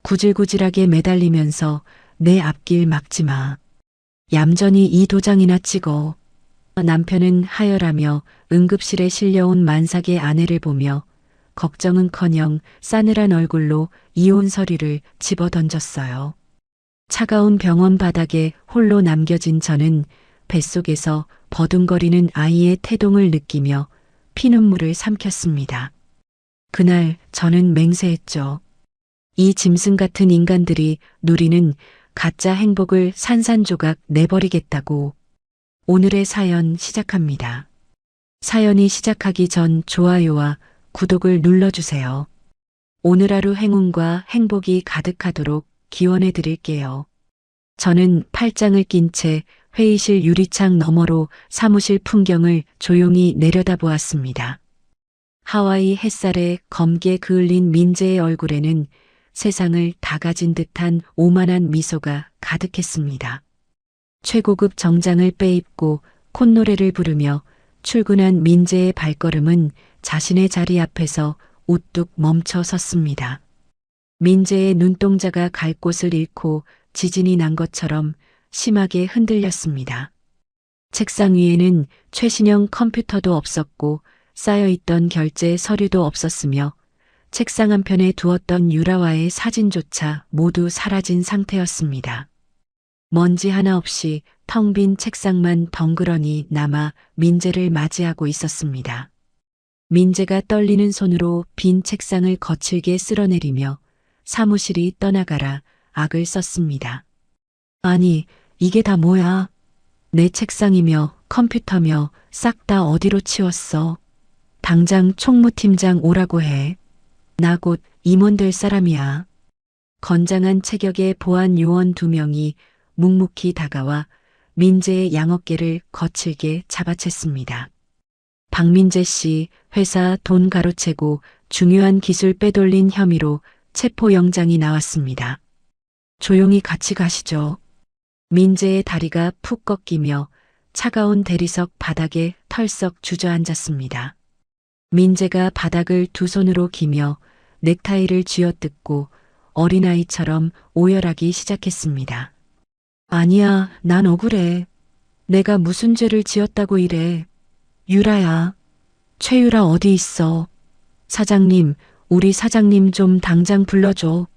구질구질하게 매달리면서 내 앞길 막지 마. 얌전히 이 도장이나 찍어. 남편은 하열하며 응급실에 실려온 만삭의 아내를 보며 걱정은커녕 싸늘한 얼굴로 이혼 서류를 집어던졌어요. 차가운 병원 바닥에 홀로 남겨진 저는 뱃속에서 버둥거리는 아이의 태동을 느끼며 피눈물을 삼켰습니다. 그날 저는 맹세했죠. 이 짐승 같은 인간들이 누리는 가짜 행복을 산산조각 내버리겠다고. 오늘의 사연 시작합니다. 사연이 시작하기 전 좋아요와 구독을 눌러주세요. 오늘 하루 행운과 행복이 가득하도록 기원해 드릴게요. 저는 팔짱을 낀 채 회의실 유리창 너머로 사무실 풍경을 조용히 내려다보았습니다. 하와이 햇살에 검게 그을린 민재의 얼굴에는 세상을 다 가진 듯한 오만한 미소가 가득했습니다. 최고급 정장을 빼입고 콧노래를 부르며 출근한 민재의 발걸음은 자신의 자리 앞에서 우뚝 멈춰 섰습니다. 민재의 눈동자가 갈 곳을 잃고 지진이 난 것처럼 심하게 흔들렸습니다. 책상 위에는 최신형 컴퓨터도 없었고 쌓여있던 결제 서류도 없었으며 책상 한편에 두었던 유라와의 사진조차 모두 사라진 상태였습니다. 먼지 하나 없이 텅 빈 책상만 덩그러니 남아 민재를 맞이하고 있었습니다. 민재가 떨리는 손으로 빈 책상을 거칠게 쓸어내리며 사무실이 떠나가라 악을 썼습니다. 아니, 이게 다 뭐야? 내 책상이며 컴퓨터며 싹 다 어디로 치웠어? 당장 총무팀장 오라고 해. 나 곧 임원 될 사람이야. 건장한 체격의 보안 요원 2명이 묵묵히 다가와 민재의 양어깨를 거칠게 잡아챘습니다. 박민재 씨, 회사 돈 가로채고 중요한 기술 빼돌린 혐의로 체포영장이 나왔습니다. 조용히 같이 가시죠. 민재의 다리가 푹 꺾이며 차가운 대리석 바닥에 털썩 주저앉았습니다. 민재가 바닥을 두 손으로 기며 넥타이를 쥐어뜯고 어린아이처럼 오열하기 시작했습니다. 아니야, 난 억울해. 내가 무슨 죄를 지었다고 이래. 유라야. 최유라 어디 있어? 사장님, 우리 사장님 좀 당장 불러줘.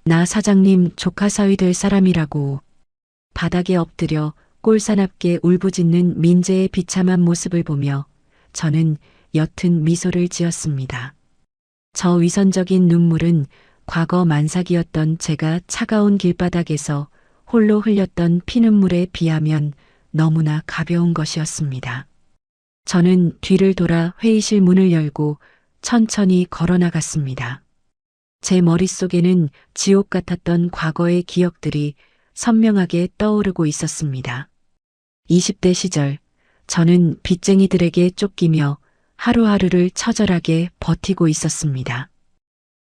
나 사장님 조카 사위 될 사람이라고. 바닥에 엎드려 꼴사납게 울부짖는 민재의 비참한 모습을 보며 저는 옅은 미소를 지었습니다. 저 위선적인 눈물은 과거 만삭이었던 제가 차가운 길바닥에서 홀로 흘렸던 피눈물에 비하면 너무나 가벼운 것이었습니다. 저는 뒤를 돌아 회의실 문을 열고 천천히 걸어나갔습니다. 제 머릿속에는 지옥 같았던 과거의 기억들이 선명하게 떠오르고 있었습니다. 20대 시절, 저는 빚쟁이들에게 쫓기며 하루하루를 처절하게 버티고 있었습니다.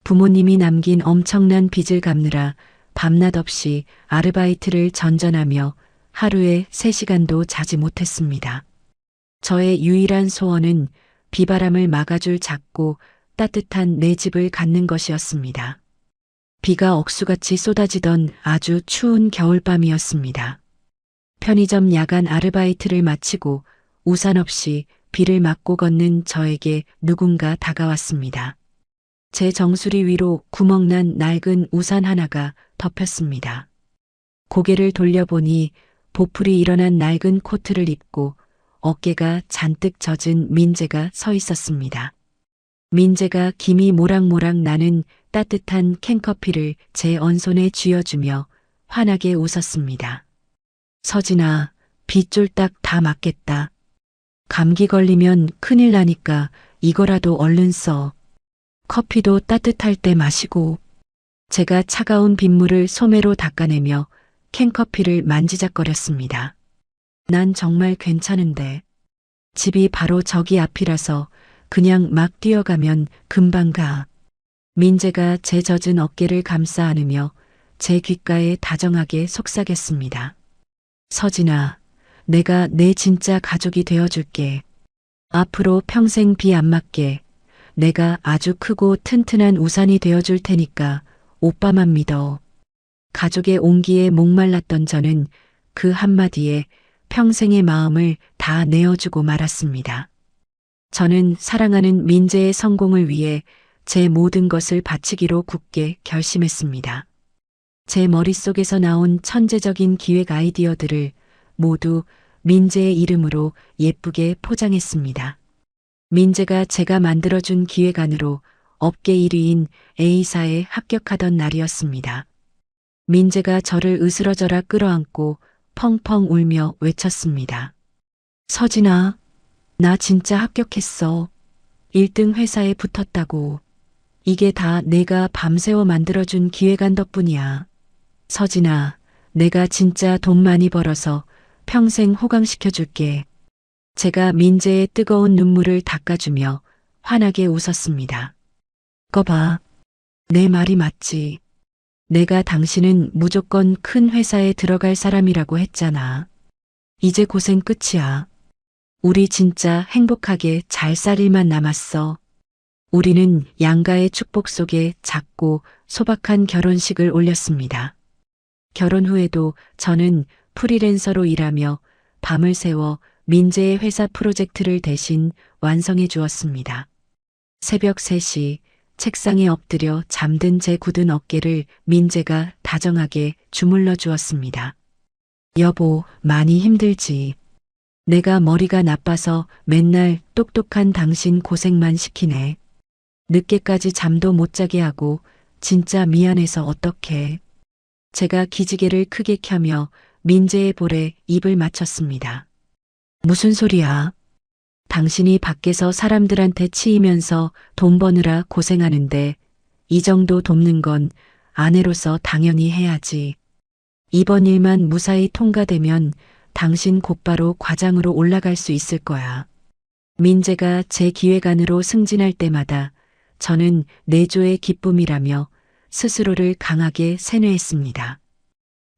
부모님이 남긴 엄청난 빚을 갚느라 밤낮 없이 아르바이트를 전전하며 하루에 3시간도 자지 못했습니다. 저의 유일한 소원은 비바람을 막아줄 작고 따뜻한 내 집을 갖는 것이었습니다. 비가 억수같이 쏟아지던 아주 추운 겨울밤이었습니다. 편의점 야간 아르바이트를 마치고 우산 없이 비를 맞고 걷는 저에게 누군가 다가왔습니다. 제 정수리 위로 구멍난 낡은 우산 하나가 덮였습니다. 고개를 돌려보니 보풀이 일어난 낡은 코트를 입고 어깨가 잔뜩 젖은 민재가 서 있었습니다. 민재가 김이 모락모락 나는 따뜻한 캔커피를 제 언손에 쥐어주며 환하게 웃었습니다. 서진아, 비 쫄딱 다 맞겠다. 감기 걸리면 큰일 나니까 이거라도 얼른 써. 커피도 따뜻할 때 마시고. 제가 차가운 빗물을 소매로 닦아내며 캔커피를 만지작거렸습니다. 난 정말 괜찮은데. 집이 바로 저기 앞이라서 그냥 막 뛰어가면 금방 가. 민재가 제 젖은 어깨를 감싸 안으며 제 귓가에 다정하게 속삭였습니다. 서진아, 내가 내 진짜 가족이 되어줄게. 앞으로 평생 비 안 맞게 내가 아주 크고 튼튼한 우산이 되어줄 테니까 오빠만 믿어. 가족의 온기에 목말랐던 저는 그 한마디에 평생의 마음을 다 내어주고 말았습니다. 저는 사랑하는 민재의 성공을 위해 제 모든 것을 바치기로 굳게 결심했습니다. 제 머릿속에서 나온 천재적인 기획 아이디어들을 모두 민재의 이름으로 예쁘게 포장했습니다. 민재가 제가 만들어준 기획안으로 업계 1위인 A사에 합격하던 날이었습니다. 민재가 저를 으스러져라 끌어안고 펑펑 울며 외쳤습니다. 서진아, 나 진짜 합격했어. 1등 회사에 붙었다고. 이게 다 내가 밤새워 만들어준 기획안 덕분이야. 서진아, 내가 진짜 돈 많이 벌어서 평생 호강시켜줄게. 제가 민재의 뜨거운 눈물을 닦아주며 환하게 웃었습니다. 거 봐. 내 말이 맞지. 내가 당신은 무조건 큰 회사에 들어갈 사람이라고 했잖아. 이제 고생 끝이야. 우리 진짜 행복하게 잘 살 일만 남았어. 우리는 양가의 축복 속에 작고 소박한 결혼식을 올렸습니다. 결혼 후에도 저는 프리랜서로 일하며 밤을 새워 민재의 회사 프로젝트를 대신 완성해 주었습니다. 새벽 3시 책상에 엎드려 잠든 제 굳은 어깨를 민재가 다정하게 주물러 주었습니다. 여보, 많이 힘들지. 내가 머리가 나빠서 맨날 똑똑한 당신 고생만 시키네. 늦게까지 잠도 못 자게 하고 진짜 미안해서 어떡해. 제가 기지개를 크게 켜며 민재의 볼에 입을 맞췄습니다. 무슨 소리야? 당신이 밖에서 사람들한테 치이면서 돈 버느라 고생하는데 이 정도 돕는 건 아내로서 당연히 해야지. 이번 일만 무사히 통과되면 당신 곧바로 과장으로 올라갈 수 있을 거야. 민재가 제 기획안으로 승진할 때마다 저는 내조의 기쁨이라며 스스로를 강하게 세뇌했습니다.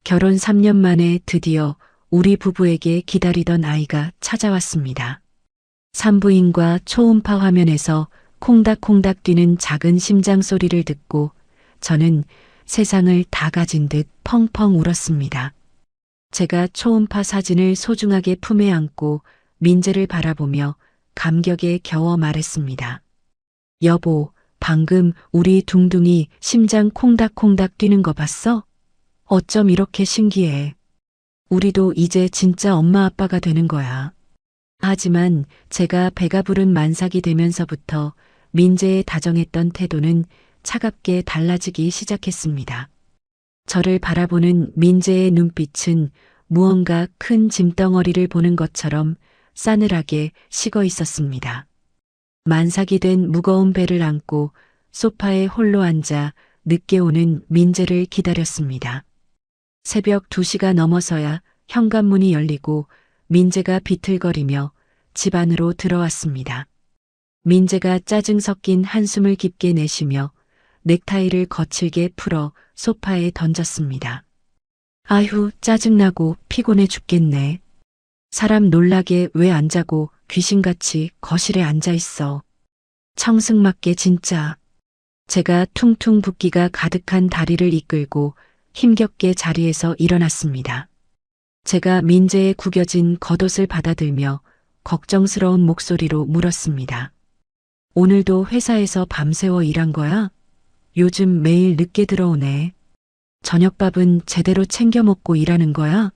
결혼 3년 만에 드디어 우리 부부에게 기다리던 아이가 찾아왔습니다. 산부인과 초음파 화면에서 콩닥콩닥 뛰는 작은 심장 소리를 듣고 저는 세상을 다 가진 듯 펑펑 울었습니다. 제가 초음파 사진을 소중하게 품에 안고 민재를 바라보며 감격에 겨워 말했습니다. 여보, 방금 우리 둥둥이 심장 콩닥콩닥 뛰는 거 봤어? 어쩜 이렇게 신기해. 우리도 이제 진짜 엄마 아빠가 되는 거야. 하지만 제가 배가 부른 만삭이 되면서부터 민재의 다정했던 태도는 차갑게 달라지기 시작했습니다. 저를 바라보는 민재의 눈빛은 무언가 큰 짐덩어리를 보는 것처럼 싸늘하게 식어 있었습니다. 만삭이 된 무거운 배를 안고 소파에 홀로 앉아 늦게 오는 민재를 기다렸습니다. 새벽 2시가 넘어서야 현관문이 열리고 민재가 비틀거리며 집 안으로 들어왔습니다. 민재가 짜증 섞인 한숨을 깊게 내쉬며 넥타이를 거칠게 풀어 소파에 던졌습니다. 아휴, 짜증나고 피곤해 죽겠네. 사람 놀라게 왜 안 자고 귀신같이 거실에 앉아 있어. 청승맞게 진짜. 제가 퉁퉁 붓기가 가득한 다리를 이끌고 힘겹게 자리에서 일어났습니다. 제가 민재의 구겨진 겉옷을 받아들며 걱정스러운 목소리로 물었습니다. 오늘도 회사에서 밤새워 일한 거야? 요즘 매일 늦게 들어오네. 저녁밥은 제대로 챙겨 먹고 일하는 거야?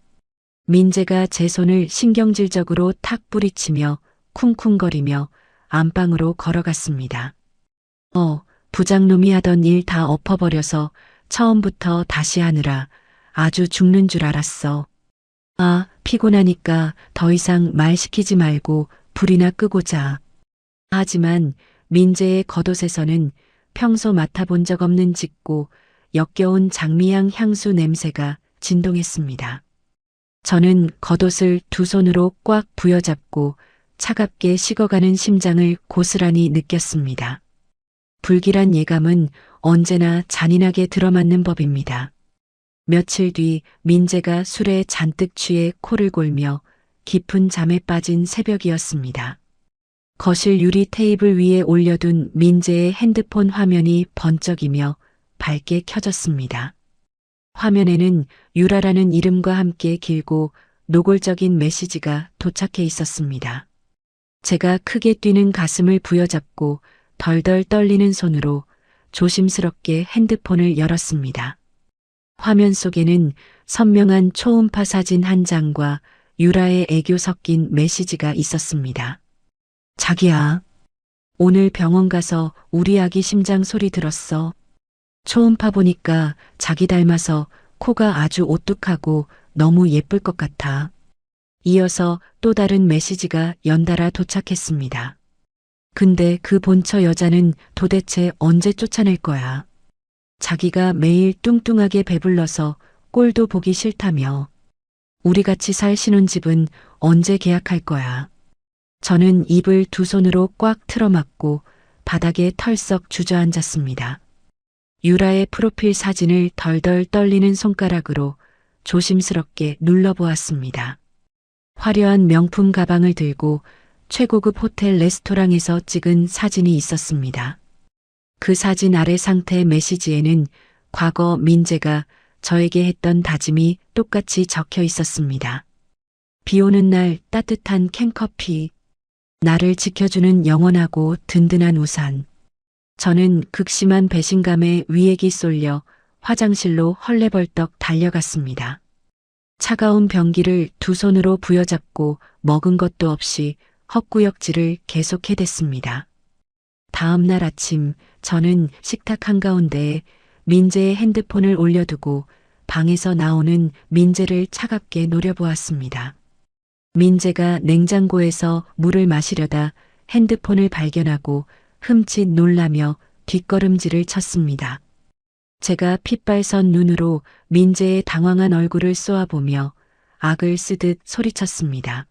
민재가 제 손을 신경질적으로 탁 뿌리치며 쿵쿵거리며 안방으로 걸어갔습니다. 부장놈이 하던 일 다 엎어버려서 처음부터 다시 하느라 아주 죽는 줄 알았어. 아, 피곤하니까 더 이상 말 시키지 말고 불이나 끄고 자. 하지만 민재의 겉옷에서는 평소 맡아본 적 없는 짙고 역겨운 장미향 향수 냄새가 진동했습니다. 저는 겉옷을 두 손으로 꽉 부여잡고 차갑게 식어가는 심장을 고스란히 느꼈습니다. 불길한 예감은 언제나 잔인하게 들어맞는 법입니다. 며칠 뒤 민재가 술에 잔뜩 취해 코를 골며 깊은 잠에 빠진 새벽이었습니다. 거실 유리 테이블 위에 올려둔 민재의 핸드폰 화면이 번쩍이며 밝게 켜졌습니다. 화면에는 유라라는 이름과 함께 길고 노골적인 메시지가 도착해 있었습니다. 제가 크게 뛰는 가슴을 부여잡고 덜덜 떨리는 손으로 조심스럽게 핸드폰을 열었습니다. 화면 속에는 선명한 초음파 사진 한 장과 유라의 애교 섞인 메시지가 있었습니다. 자기야, 오늘 병원 가서 우리 아기 심장 소리 들었어. 초음파 보니까 자기 닮아서 코가 아주 오뚝하고 너무 예쁠 것 같아. 이어서 또 다른 메시지가 연달아 도착했습니다. 근데 그 본처 여자는 도대체 언제 쫓아낼 거야? 자기가 매일 뚱뚱하게 배불러서 꼴도 보기 싫다며. 우리 같이 살 신혼집은 언제 계약할 거야? 저는 입을 두 손으로 꽉 틀어막고 바닥에 털썩 주저앉았습니다. 유라의 프로필 사진을 덜덜 떨리는 손가락으로 조심스럽게 눌러보았습니다. 화려한 명품 가방을 들고 최고급 호텔 레스토랑에서 찍은 사진이 있었습니다. 그 사진 아래 상태 메시지에는 과거 민재가 저에게 했던 다짐이 똑같이 적혀 있었습니다. 비 오는 날 따뜻한 캔커피, 나를 지켜주는 영원하고 든든한 우산. 저는 극심한 배신감에 위액이 쏠려 화장실로 헐레벌떡 달려갔습니다. 차가운 변기를 두 손으로 부여잡고 먹은 것도 없이 헛구역질을 계속 해댔습니다. 다음 날 아침 저는 식탁 한가운데에 민재의 핸드폰을 올려두고 방에서 나오는 민재를 차갑게 노려보았습니다. 민재가 냉장고에서 물을 마시려다 핸드폰을 발견하고 흠칫 놀라며 뒷걸음질을 쳤습니다. 제가 핏발선 눈으로 민재의 당황한 얼굴을 쏘아보며 악을 쓰듯 소리쳤습니다.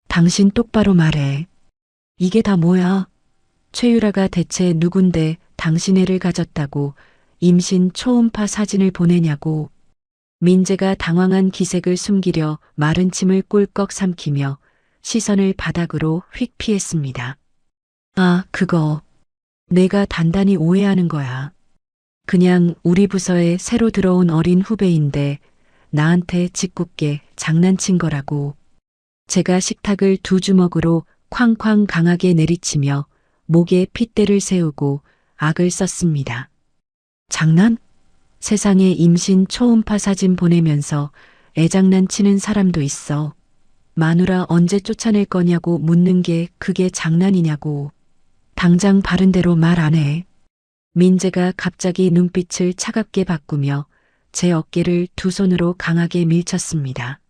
당신 똑바로 말해. 이게 다 뭐야? 최유라가 대체 누군데 당신 애를 가졌다고 임신 초음파 사진을 보내냐고. 민재가 당황한 기색을 숨기려 마른 침을 꿀꺽 삼키며 시선을 바닥으로 휙 피했습니다. 아, 그거. 내가 단단히 오해하는 거야. 그냥 우리 부서에 새로 들어온 어린 후배인데 나한테 짓궂게 장난친 거라고. 제가 식탁을 두 주먹으로 쾅쾅 강하게 내리치며 목에 핏대를 세우고 악을 썼습니다. 장난? 세상에 임신 초음파 사진 보내면서 애장난치는 사람도 있어. 마누라 언제 쫓아낼 거냐고 묻는 게 그게 장난이냐고. 당장 바른 대로 말 안 해. 민재가 갑자기 눈빛을 차갑게 바꾸며 제 어깨를 두 손으로 강하게 밀쳤습니다.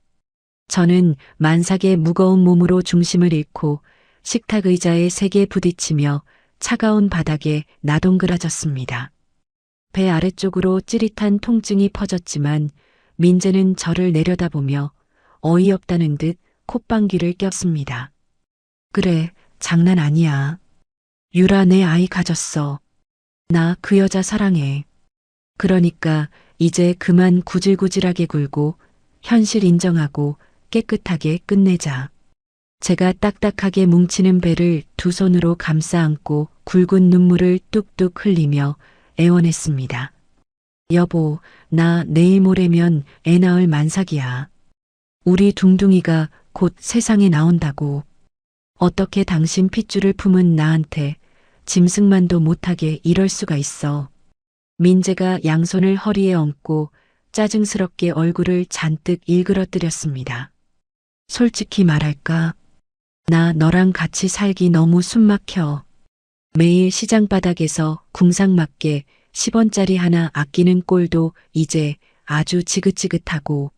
저는 만삭의 무거운 몸으로 중심을 잃고 식탁 의자에 세게 부딪히며 차가운 바닥에 나동그라졌습니다. 배 아래쪽으로 찌릿한 통증이 퍼졌지만 민재는 저를 내려다보며 어이없다는 듯 콧방귀를 꼈습니다. 그래, 장난 아니야. 유라 내 아이 가졌어. 나 그 여자 사랑해. 그러니까 이제 그만 구질구질하게 굴고 현실 인정하고 깨끗하게 끝내자. 제가 딱딱하게 뭉치는 배를 두 손으로 감싸 안고 굵은 눈물을 뚝뚝 흘리며 애원했습니다. 여보, 나 내일 모레면 애 낳을 만삭이야. 우리 둥둥이가 곧 세상에 나온다고. 어떻게 당신 핏줄을 품은 나한테 짐승만도 못하게 이럴 수가 있어. 민재가 양손을 허리에 얹고 짜증스럽게 얼굴을 잔뜩 일그러뜨렸습니다. 솔직히 말할까? 나 너랑 같이 살기 너무 숨막혀. 매일 시장 바닥에서 궁상맞게 10원짜리 하나 아끼는 꼴도 이제 아주 지긋지긋하고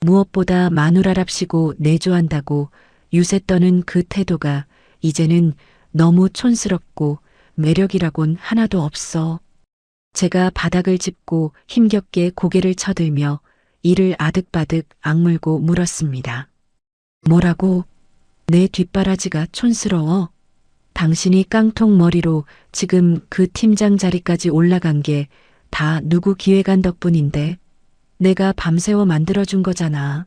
무엇보다 마누라랍시고 내조한다고 유세 떠는 그 태도가 이제는 너무 촌스럽고 매력이라곤 하나도 없어. 제가 바닥을 짚고 힘겹게 고개를 쳐들며 이를 아득바득 악물고 물었습니다. 뭐라고? 내 뒷바라지가 촌스러워? 당신이 깡통 머리로 지금 그 팀장 자리까지 올라간 게 다 누구 기획안 덕분인데 내가 밤새워 만들어준 거잖아.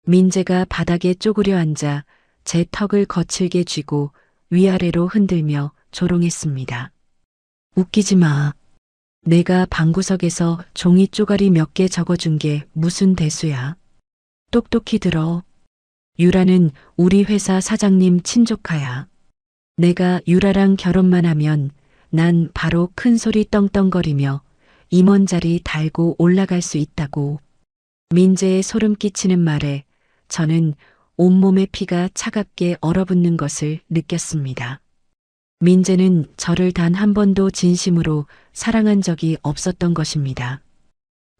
민재가 바닥에 쪼그려 앉아 제 턱을 거칠게 쥐고 위아래로 흔들며 조롱했습니다. 웃기지 마. 내가 방구석에서 종이 쪼가리 몇 개 적어준 게 무슨 대수야. 똑똑히 들어. 유라는 우리 회사 사장님 친조카야. 내가 유라랑 결혼만 하면 난 바로 큰 소리 떵떵거리며 임원 자리 달고 올라갈 수 있다고. 민재의 소름 끼치는 말에 저는 온몸의 피가 차갑게 얼어붙는 것을 느꼈습니다. 민재는 저를 단 한 번도 진심으로 사랑한 적이 없었던 것입니다.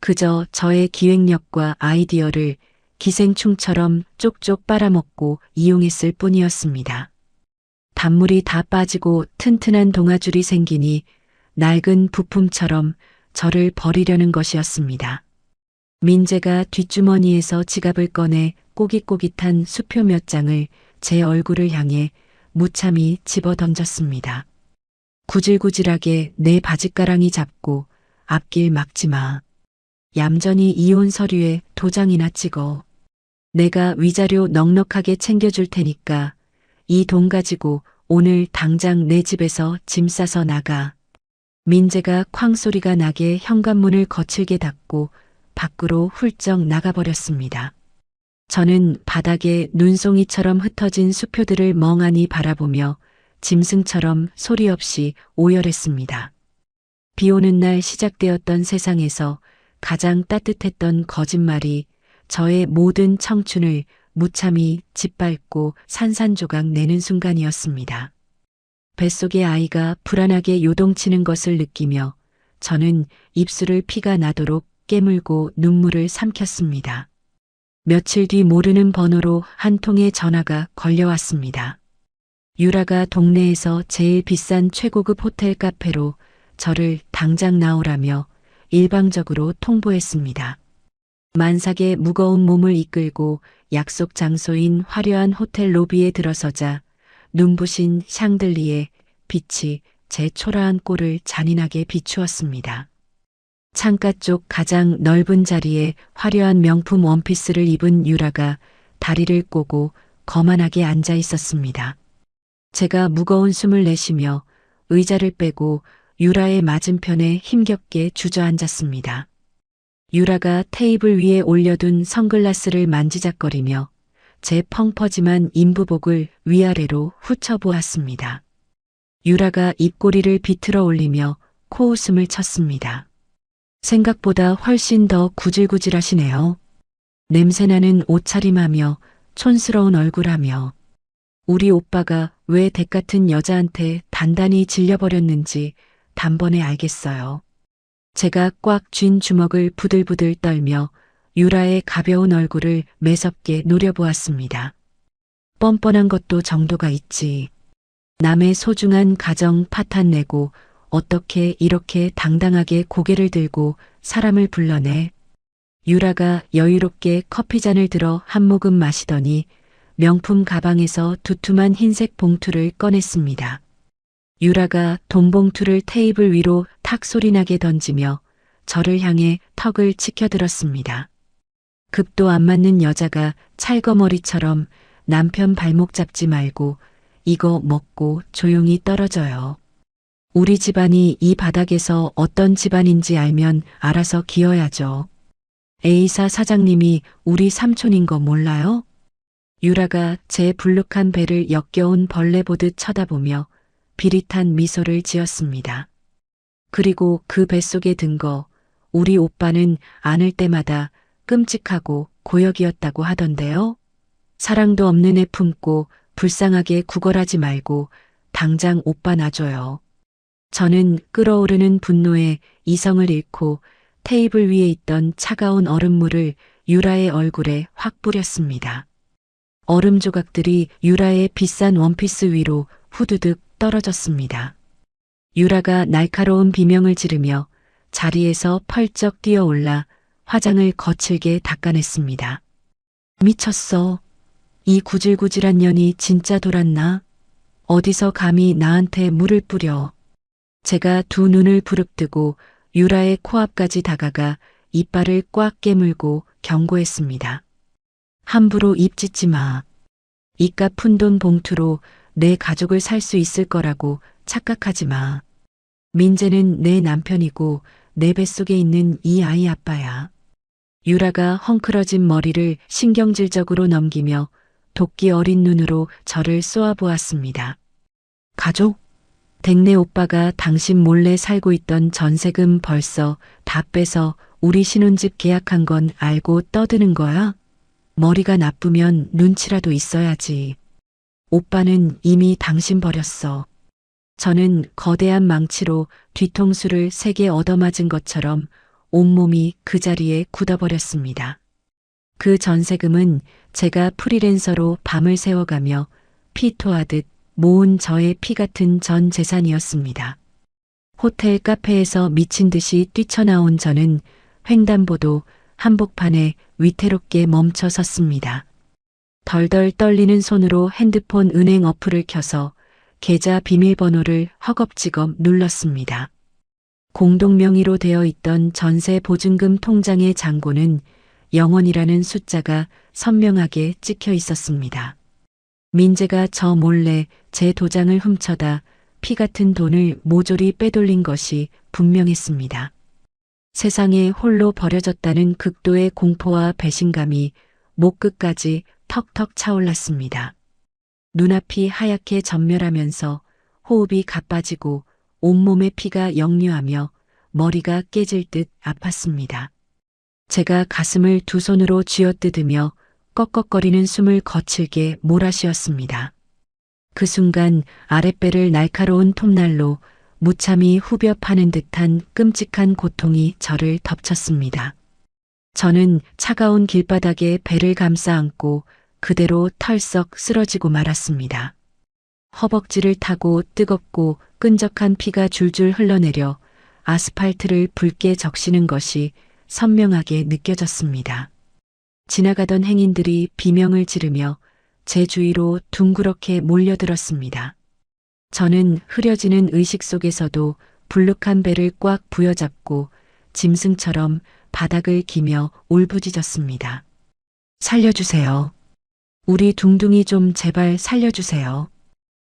그저 저의 기획력과 아이디어를 기생충처럼 쪽쪽 빨아먹고 이용했을 뿐이었습니다. 단물이 다 빠지고 튼튼한 동아줄이 생기니 낡은 부품처럼 저를 버리려는 것이었습니다. 민재가 뒷주머니에서 지갑을 꺼내 꼬깃꼬깃한 수표 몇 장을 제 얼굴을 향해 무참히 집어 던졌습니다. 구질구질하게 내 바짓가랑이 잡고 앞길 막지 마. 얌전히 이혼 서류에 도장이나 찍어. 내가 위자료 넉넉하게 챙겨줄 테니까 이 돈 가지고 오늘 당장 내 집에서 짐 싸서 나가. 민재가 쾅 소리가 나게 현관문을 거칠게 닫고 밖으로 훌쩍 나가버렸습니다. 저는 바닥에 눈송이처럼 흩어진 수표들을 멍하니 바라보며 짐승처럼 소리 없이 오열했습니다. 비 오는 날 시작되었던 세상에서 가장 따뜻했던 거짓말이 저의 모든 청춘을 무참히 짓밟고 산산조각 내는 순간이었습니다. 뱃속의 아이가 불안하게 요동치는 것을 느끼며 저는 입술을 피가 나도록 깨물고 눈물을 삼켰습니다. 며칠 뒤 모르는 번호로 한 통의 전화가 걸려왔습니다. 유라가 동네에서 제일 비싼 최고급 호텔 카페로 저를 당장 나오라며 일방적으로 통보했습니다. 만삭의 무거운 몸을 이끌고 약속 장소인 화려한 호텔 로비에 들어서자 눈부신 샹들리에 빛이 제 초라한 꼴을 잔인하게 비추었습니다. 창가 쪽 가장 넓은 자리에 화려한 명품 원피스를 입은 유라가 다리를 꼬고 거만하게 앉아 있었습니다. 제가 무거운 숨을 내쉬며 의자를 빼고 유라의 맞은편에 힘겹게 주저앉았습니다. 유라가 테이블 위에 올려둔 선글라스를 만지작거리며 제 펑퍼짐한 인부복을 위아래로 훑어보았습니다. 유라가 입꼬리를 비틀어 올리며 코웃음을 쳤습니다. 생각보다 훨씬 더 구질구질하시네요. 냄새나는 옷차림하며 촌스러운 얼굴하며 우리 오빠가 왜 댁 같은 여자한테 단단히 질려버렸는지 단번에 알겠어요. 제가 꽉 쥔 주먹을 부들부들 떨며 유라의 가벼운 얼굴을 매섭게 노려보았습니다. 뻔뻔한 것도 정도가 있지. 남의 소중한 가정 파탄내고 어떻게 이렇게 당당하게 고개를 들고 사람을 불러내. 유라가 여유롭게 커피잔을 들어 한 모금 마시더니 명품 가방에서 두툼한 흰색 봉투를 꺼냈습니다. 유라가 돈 봉투를 테이블 위로 탁 소리나게 던지며 저를 향해 턱을 치켜들었습니다. 급도 안 맞는 여자가 찰거머리처럼 남편 발목 잡지 말고 이거 먹고 조용히 떨어져요. 우리 집안이 이 바닥에서 어떤 집안인지 알면 알아서 기어야죠. A사 사장님이 우리 삼촌인 거 몰라요? 유라가 제 불룩한 배를 역겨운 벌레 보듯 쳐다보며 비릿한 미소를 지었습니다. 그리고 그 뱃속에 든 거 우리 오빠는 안을 때마다 끔찍하고 고역이었다고 하던데요. 사랑도 없는 애 품고 불쌍하게 구걸하지 말고 당장 오빠 놔줘요. 저는 끓어오르는 분노에 이성을 잃고 테이블 위에 있던 차가운 얼음물을 유라의 얼굴에 확 뿌렸습니다. 얼음 조각들이 유라의 비싼 원피스 위로 후두둑 떨어졌습니다. 유라가 날카로운 비명을 지르며 자리에서 펄쩍 뛰어올라 화장을 거칠게 닦아냈습니다. 미쳤어. 이 구질구질한 년이 진짜 돌았나? 어디서 감히 나한테 물을 뿌려. 제가 두 눈을 부릅뜨고 유라의 코앞까지 다가가 이빨을 꽉 깨물고 경고했습니다. 함부로 입 찢지 마. 이깟 푼돈 봉투로 내 가족을 살 수 있을 거라고 착각하지 마. 민재는 내 남편이고 내 뱃속에 있는 이 아이 아빠야. 유라가 헝클어진 머리를 신경질적으로 넘기며 도끼 어린 눈으로 저를 쏘아보았습니다. 가족? 댁내 오빠가 당신 몰래 살고 있던 전세금 벌써 다 빼서 우리 신혼집 계약한 건 알고 떠드는 거야? 머리가 나쁘면 눈치라도 있어야지. 오빠는 이미 당신 버렸어. 저는 거대한 망치로 뒤통수를 3개 얻어맞은 것처럼 온몸이 그 자리에 굳어버렸습니다. 그 전세금은 제가 프리랜서로 밤을 새워가며 피토하듯 모은 저의 피 같은 전 재산이었습니다. 호텔 카페에서 미친 듯이 뛰쳐나온 저는 횡단보도 한복판에 위태롭게 멈춰 섰습니다. 덜덜 떨리는 손으로 핸드폰 은행 어플을 켜서 계좌 비밀번호를 허겁지겁 눌렀습니다. 공동명의로 되어 있던 전세 보증금 통장의 잔고는 0원이라는 숫자가 선명하게 찍혀 있었습니다. 민재가 저 몰래 제 도장을 훔쳐다 피 같은 돈을 모조리 빼돌린 것이 분명했습니다. 세상에 홀로 버려졌다는 극도의 공포와 배신감이 목 끝까지 턱턱 차올랐습니다. 눈앞이 하얗게 전멸하면서 호흡이 가빠지고 온몸의 피가 역류하며 머리가 깨질 듯 아팠습니다. 제가 가슴을 두 손으로 쥐어뜯으며 꺽꺽거리는 숨을 거칠게 몰아쉬었습니다. 그 순간 아랫배를 날카로운 톱날로 무참히 후벼 파는 듯한 끔찍한 고통이 저를 덮쳤습니다. 저는 차가운 길바닥에 배를 감싸 안고 그대로 털썩 쓰러지고 말았습니다. 허벅지를 타고 뜨겁고 끈적한 피가 줄줄 흘러내려 아스팔트를 붉게 적시는 것이 선명하게 느껴졌습니다. 지나가던 행인들이 비명을 지르며 제 주위로 둥그렇게 몰려들었습니다. 저는 흐려지는 의식 속에서도 불룩한 배를 꽉 부여잡고 짐승처럼 바닥을 기며 울부짖었습니다. 살려주세요. 우리 둥둥이 좀 제발 살려주세요.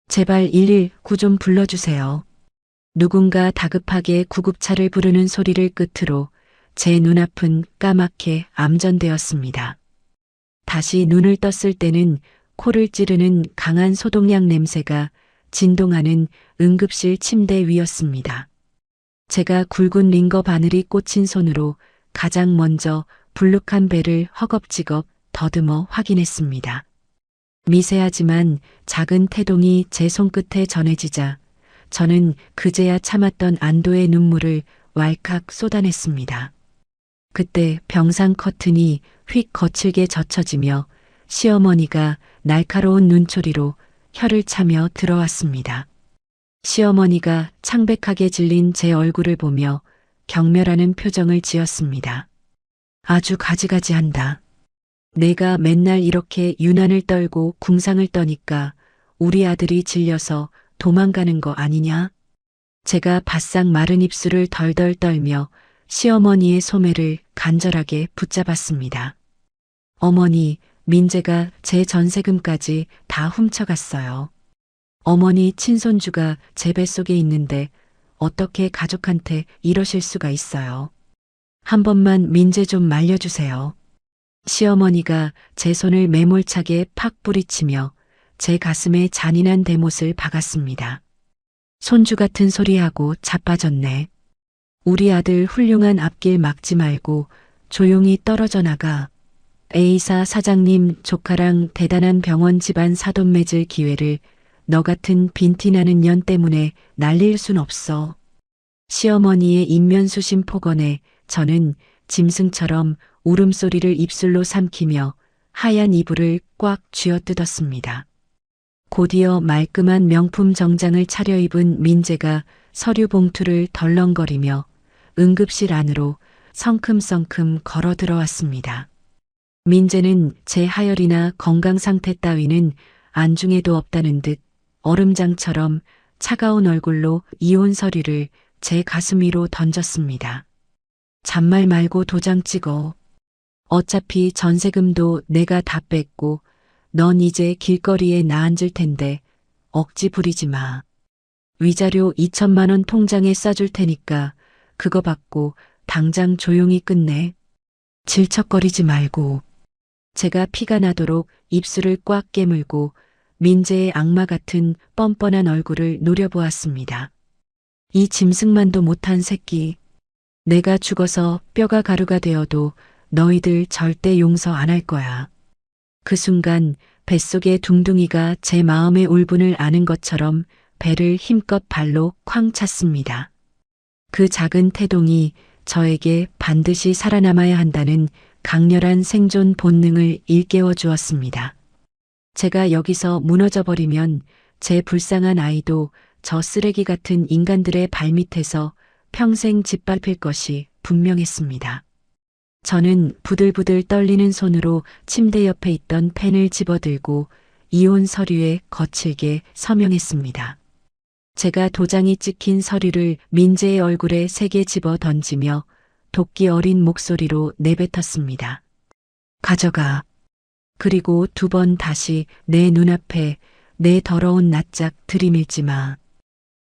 제발 119 좀 불러주세요. 누군가 다급하게 구급차를 부르는 소리를 끝으로 제 눈앞은 까맣게 암전되었습니다. 다시 눈을 떴을 때는 코를 찌르는 강한 소독약 냄새가 진동하는 응급실 침대 위였습니다. 제가 굵은 링거 바늘이 꽂힌 손으로 가장 먼저 불룩한 배를 허겁지겁 더듬어 확인했습니다. 미세하지만 작은 태동이 제 손끝에 전해지자 저는 그제야 참았던 안도의 눈물을 왈칵 쏟아냈습니다. 그때 병상 커튼이 휙 거칠게 젖혀지며 시어머니가 날카로운 눈초리로 혀를 차며 들어왔습니다. 시어머니가 창백하게 질린 제 얼굴을 보며 경멸하는 표정을 지었습니다. 아주 가지가지한다. 내가 맨날 이렇게 유난을 떨고 궁상을 떠니까 우리 아들이 질려서 도망가는 거 아니냐? 제가 바싹 마른 입술을 덜덜 떨며 시어머니의 소매를 간절하게 붙잡았습니다. 어머니, 민재가 제 전세금까지 다 훔쳐갔어요. 어머니 친손주가 제 뱃속에 있는데 어떻게 가족한테 이러실 수가 있어요. 한 번만 민재 좀 말려주세요. 시어머니가 제 손을 매몰차게 팍 뿌리치며 제 가슴에 잔인한 대못을 박았습니다. 손주 같은 소리하고 자빠졌네. 우리 아들 훌륭한 앞길 막지 말고 조용히 떨어져 나가. A사 사장님 조카랑 대단한 병원 집안 사돈 맺을 기회를 너 같은 빈티나는 년 때문에 날릴 순 없어. 시어머니의 인면수심 폭언에 저는 짐승처럼 울음소리를 입술로 삼키며 하얀 이불을 꽉 쥐어뜯었습니다. 곧이어 말끔한 명품 정장을 차려입은 민재가 서류 봉투를 덜렁거리며 응급실 안으로 성큼성큼 걸어 들어왔습니다. 민재는 제 하열이나 건강 상태 따위는 안중에도 없다는 듯 얼음장처럼 차가운 얼굴로 이혼 서류를 제 가슴 위로 던졌습니다. 잔말 말고 도장 찍어. 어차피 전세금도 내가 다 뺐고 넌 이제 길거리에 나앉을 텐데 억지 부리지 마. 위자료 2천만 원 통장에 싸줄 테니까 그거 받고 당장 조용히 끝내. 질척거리지 말고. 제가 피가 나도록 입술을 꽉 깨물고 민재의 악마 같은 뻔뻔한 얼굴을 노려보았습니다. 이 짐승만도 못한 새끼. 내가 죽어서 뼈가 가루가 되어도 너희들 절대 용서 안 할 거야. 그 순간 뱃속의 둥둥이가 제 마음의 울분을 아는 것처럼 배를 힘껏 발로 쾅 찼습니다. 그 작은 태동이 저에게 반드시 살아남아야 한다는 강렬한 생존 본능을 일깨워 주었습니다. 제가 여기서 무너져 버리면 제 불쌍한 아이도 저 쓰레기 같은 인간들의 발밑에서 평생 짓밟힐 것이 분명했습니다. 저는 부들부들 떨리는 손으로 침대 옆에 있던 펜을 집어들고 이혼 서류에 거칠게 서명했습니다. 제가 도장이 찍힌 서류를 민재의 얼굴에 세게 집어 던지며 도끼 어린 목소리로 내뱉었습니다. 가져가. 그리고 2번 다시 내 눈앞에 내 더러운 낯짝 들이밀지 마.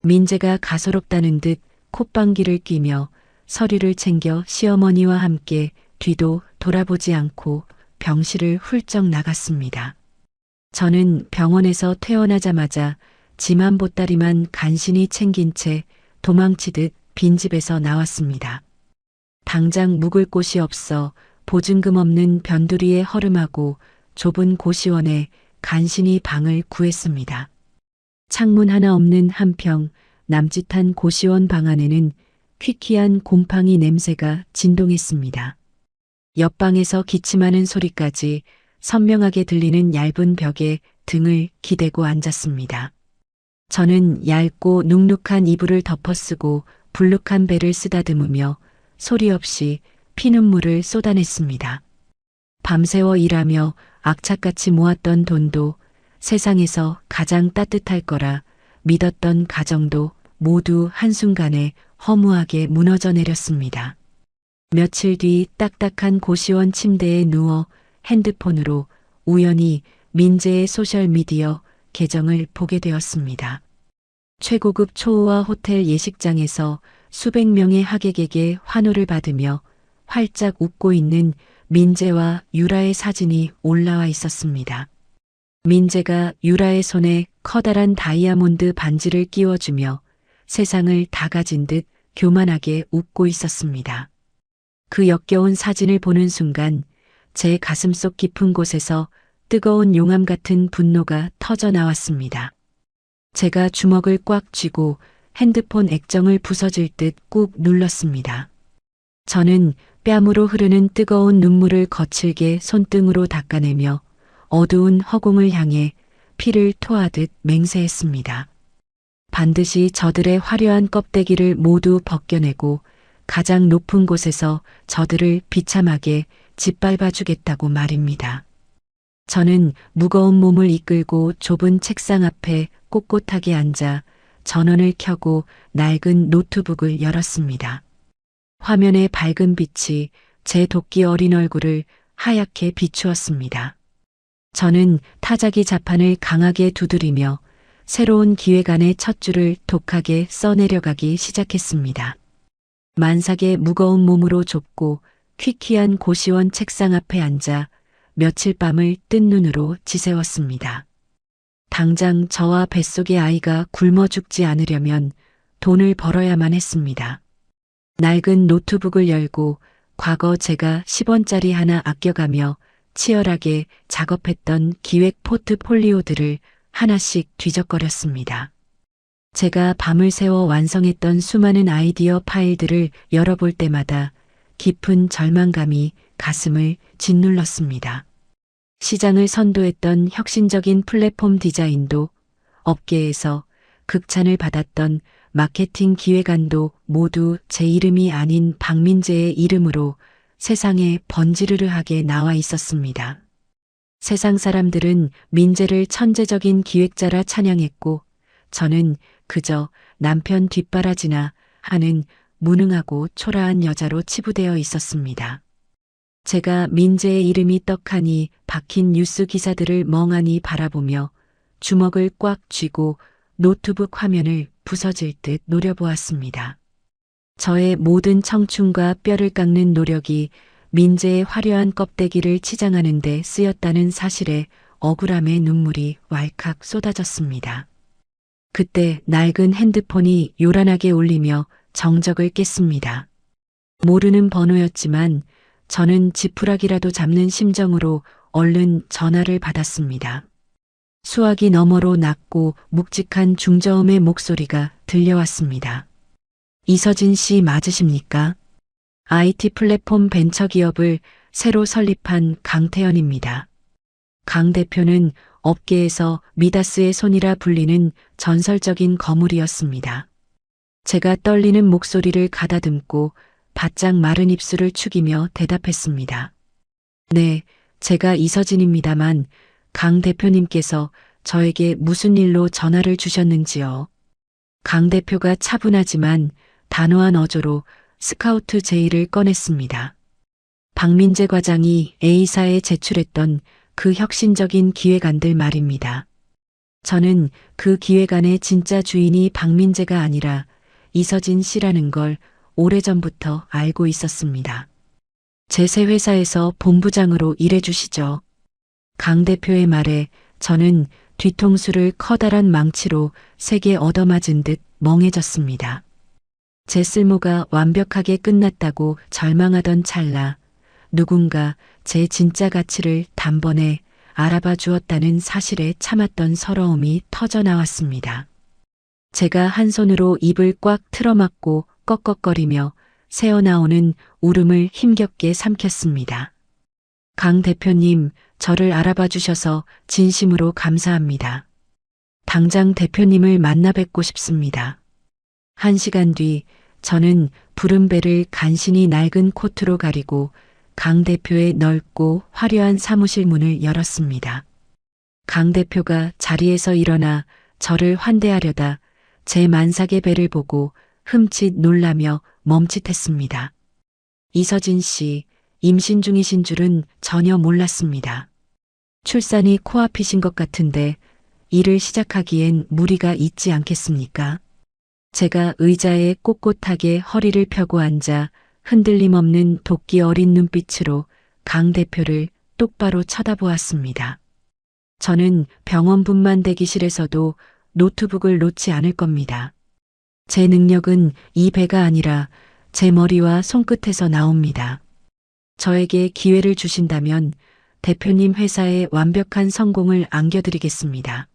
민재가 가소롭다는 듯 콧방귀를 뀌며 서류를 챙겨 시어머니와 함께 뒤도 돌아보지 않고 병실을 훌쩍 나갔습니다. 저는 병원에서 퇴원하자마자 짐 한 보따리만 간신히 챙긴 채 도망치듯 빈집에서 나왔습니다. 당장 묵을 곳이 없어 보증금 없는 변두리에 허름하고 좁은 고시원에 간신히 방을 구했습니다. 창문 하나 없는 한평 남짓한 고시원 방 안에는 퀴퀴한 곰팡이 냄새가 진동했습니다. 옆방에서 기침하는 소리까지 선명하게 들리는 얇은 벽에 등을 기대고 앉았습니다. 저는 얇고 눅눅한 이불을 덮어쓰고 불룩한 배를 쓰다듬으며 소리 없이 피눈물을 쏟아냈습니다. 밤새워 일하며 악착같이 모았던 돈도 세상에서 가장 따뜻할 거라 믿었던 가정도 모두 한순간에 허무하게 무너져 내렸습니다. 며칠 뒤 딱딱한 고시원 침대에 누워 핸드폰으로 우연히 민재의 소셜미디어 계정을 보게 되었습니다. 최고급 초호화 호텔 예식장에서 수백 명의 하객에게 환호를 받으며 활짝 웃고 있는 민재와 유라의 사진이 올라와 있었습니다. 민재가 유라의 손에 커다란 다이아몬드 반지를 끼워주며 세상을 다 가진 듯 교만하게 웃고 있었습니다. 그 역겨운 사진을 보는 순간 제 가슴속 깊은 곳에서 뜨거운 용암 같은 분노가 터져 나왔습니다. 제가 주먹을 꽉 쥐고 핸드폰 액정을 부서질 듯 꾹 눌렀습니다. 저는 뺨으로 흐르는 뜨거운 눈물을 거칠게 손등으로 닦아내며 어두운 허공을 향해 피를 토하듯 맹세했습니다. 반드시 저들의 화려한 껍데기를 모두 벗겨내고 가장 높은 곳에서 저들을 비참하게 짓밟아 주겠다고 말입니다. 저는 무거운 몸을 이끌고 좁은 책상 앞에 꼿꼿하게 앉아 전원을 켜고 낡은 노트북을 열었습니다. 화면의 밝은 빛이 제 도끼 어린 얼굴을 하얗게 비추었습니다. 저는 타자기 자판을 강하게 두드리며 새로운 기획안의 첫 줄을 독하게 써내려가기 시작했습니다. 만삭의 무거운 몸으로 좁고 퀴퀴한 고시원 책상 앞에 앉아 며칠 밤을 뜬 눈으로 지새웠습니다. 당장 저와 뱃속의 아이가 굶어 죽지 않으려면 돈을 벌어야만 했습니다. 낡은 노트북을 열고 과거 제가 10원짜리 하나 아껴가며 치열하게 작업했던 기획 포트폴리오들을 하나씩 뒤적거렸습니다. 제가 밤을 새워 완성했던 수많은 아이디어 파일들을 열어볼 때마다 깊은 절망감이 가슴을 짓눌렀습니다. 시장을 선도했던 혁신적인 플랫폼 디자인도 업계에서 극찬을 받았던 마케팅 기획안도 모두 제 이름이 아닌 박민재의 이름으로 세상에 번지르르하게 나와 있었습니다. 세상 사람들은 민재를 천재적인 기획자라 찬양했고 저는 그저 남편 뒷바라지나 하는 무능하고 초라한 여자로 치부되어 있었습니다. 제가 민재의 이름이 떡하니 박힌 뉴스 기사들을 멍하니 바라보며 주먹을 꽉 쥐고 노트북 화면을 부서질 듯 노려보았습니다. 저의 모든 청춘과 뼈를 깎는 노력이 민재의 화려한 껍데기를 치장하는 데 쓰였다는 사실에 억울함의 눈물이 왈칵 쏟아졌습니다. 그때 낡은 핸드폰이 요란하게 울리며 정적을 깼습니다. 모르는 번호였지만 저는 지푸라기라도 잡는 심정으로 얼른 전화를 받았습니다. 수화기 너머로 낮고 묵직한 중저음의 목소리가 들려왔습니다. 이서진 씨 맞으십니까? IT 플랫폼 벤처기업을 새로 설립한 강태현입니다. 강 대표는 업계에서 미다스의 손이라 불리는 전설적인 거물이었습니다. 제가 떨리는 목소리를 가다듬고 바짝 마른 입술을 축이며 대답했습니다. 네, 제가 이서진입니다만 강 대표님께서 저에게 무슨 일로 전화를 주셨는지요? 강 대표가 차분하지만 단호한 어조로 스카우트 제의를 꺼냈습니다. 박민재 과장이 A사에 제출했던 그 혁신적인 기획안들 말입니다. 저는 그 기획안의 진짜 주인이 박민재가 아니라 이서진 씨라는 걸 오래전부터 알고 있었습니다. 제 새 회사에서 본부장으로 일해주시죠. 강 대표의 말에 저는 뒤통수를 커다란 망치로 세게 얻어맞은 듯 멍해졌습니다. 제 쓸모가 완벽하게 끝났다고 절망하던 찰나 누군가 제 진짜 가치를 단번에 알아봐 주었다는 사실에 참았던 서러움이 터져나왔습니다. 제가 한 손으로 입을 꽉 틀어막고 꺽꺽거리며 새어나오는 울음을 힘겹게 삼켰습니다. 강 대표님, 저를 알아봐 주셔서 진심으로 감사합니다. 당장 대표님을 만나 뵙고 싶습니다. 1시간 뒤 저는 부른 배를 간신히 낡은 코트로 가리고 강 대표의 넓고 화려한 사무실 문을 열었습니다. 강 대표가 자리에서 일어나 저를 환대하려다 제 만삭의 배를 보고 흠칫 놀라며 멈칫했습니다. 이서진 씨, 임신 중이신 줄은 전혀 몰랐습니다. 출산이 코앞이신 것 같은데 일을 시작하기엔 무리가 있지 않겠습니까? 제가 의자에 꼿꼿하게 허리를 펴고 앉아 흔들림 없는 도끼 어린 눈빛으로 강 대표를 똑바로 쳐다보았습니다. 저는 병원분만 대기실에서도 노트북을 놓지 않을 겁니다. 제 능력은 이 배가 아니라 제 머리와 손끝에서 나옵니다. 저에게 기회를 주신다면 대표님 회사의 완벽한 성공을 안겨드리겠습니다.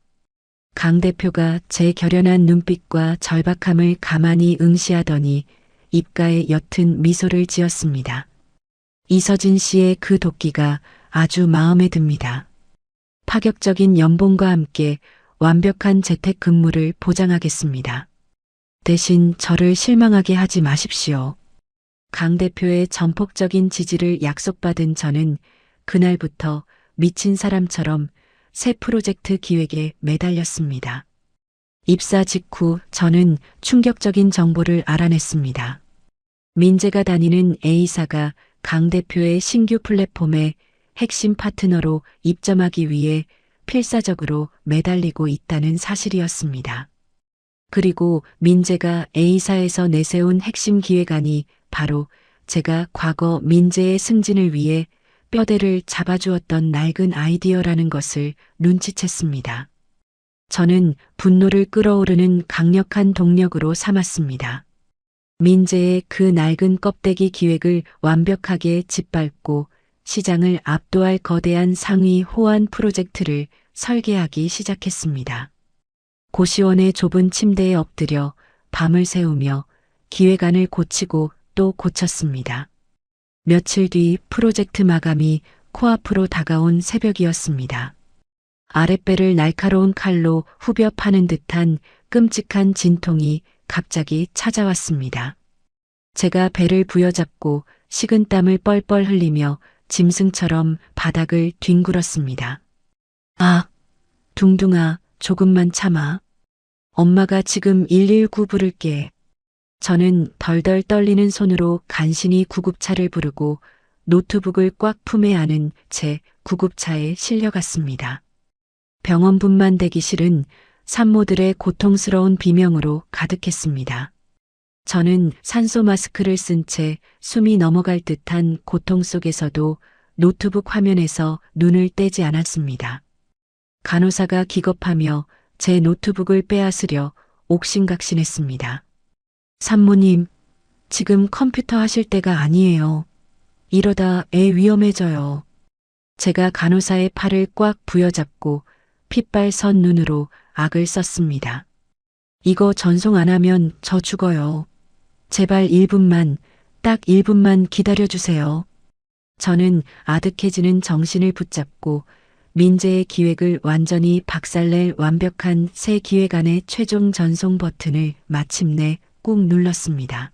강 대표가 제 결연한 눈빛과 절박함을 가만히 응시하더니 입가에 옅은 미소를 지었습니다. 이서진 씨의 그 도끼가 아주 마음에 듭니다. 파격적인 연봉과 함께 완벽한 재택 근무를 보장하겠습니다. 대신 저를 실망하게 하지 마십시오. 강 대표의 전폭적인 지지를 약속받은 저는 그날부터 미친 사람처럼 새 프로젝트 기획에 매달렸습니다. 입사 직후 저는 충격적인 정보를 알아냈습니다. 민재가 다니는 A사가 강 대표의 신규 플랫폼의 핵심 파트너로 입점하기 위해 필사적으로 매달리고 있다는 사실이었습니다. 그리고 민재가 A사에서 내세운 핵심 기획안이 바로 제가 과거 민재의 승진을 위해 뼈대를 잡아주었던 낡은 아이디어라는 것을 눈치챘습니다. 저는 분노를 끌어오르는 강력한 동력으로 삼았습니다. 민재의 그 낡은 껍데기 기획을 완벽하게 짓밟고 시장을 압도할 거대한 상위 호환 프로젝트를 설계하기 시작했습니다. 고시원의 좁은 침대에 엎드려 밤을 새우며 기획안을 고치고 또 고쳤습니다. 며칠 뒤 프로젝트 마감이 코앞으로 다가온 새벽이었습니다. 아랫배를 날카로운 칼로 후벼 파는 듯한 끔찍한 진통이 갑자기 찾아왔습니다. 제가 배를 부여잡고 식은땀을 뻘뻘 흘리며 짐승처럼 바닥을 뒹굴었습니다. 아, 둥둥아, 조금만 참아. 엄마가 지금 119 부를게. 저는 덜덜 떨리는 손으로 간신히 구급차를 부르고 노트북을 꽉 품에 안은 채 구급차에 실려갔습니다. 병원분만 대기실은 산모들의 고통스러운 비명으로 가득했습니다. 저는 산소 마스크를 쓴 채 숨이 넘어갈 듯한 고통 속에서도 노트북 화면에서 눈을 떼지 않았습니다. 간호사가 기겁하며 제 노트북을 빼앗으려 옥신각신했습니다. 산모님, 지금 컴퓨터 하실 때가 아니에요. 이러다 애 위험해져요. 제가 간호사의 팔을 꽉 부여잡고 핏발선 눈으로 악을 썼습니다. 이거 전송 안 하면 저 죽어요. 제발 1분만, 딱 1분만 기다려주세요. 저는 아득해지는 정신을 붙잡고 민재의 기획을 완전히 박살낼 완벽한 새 기획안의 최종 전송 버튼을 마침내 꾹 눌렀습니다.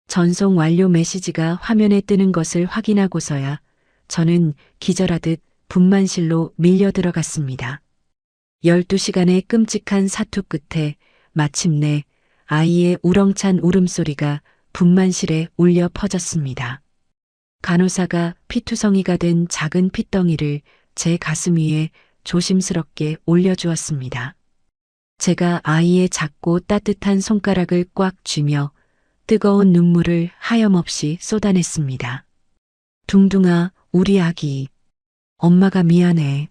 전송 완료 메시지가 화면에 뜨는 것을 확인하고서야 저는 기절하듯 분만실로 밀려 들어갔습니다. 12시간의 끔찍한 사투 끝에 마침내 아이의 우렁찬 울음소리가 분만실에 울려 퍼졌습니다. 간호사가 피투성이가 된 작은 핏덩이를 제 가슴 위에 조심스럽게 올려주었습니다. 제가 아이의 작고 따뜻한 손가락을 꽉 쥐며 뜨거운 눈물을 하염없이 쏟아냈습니다. 둥둥아, 우리 아기. 엄마가 미안해.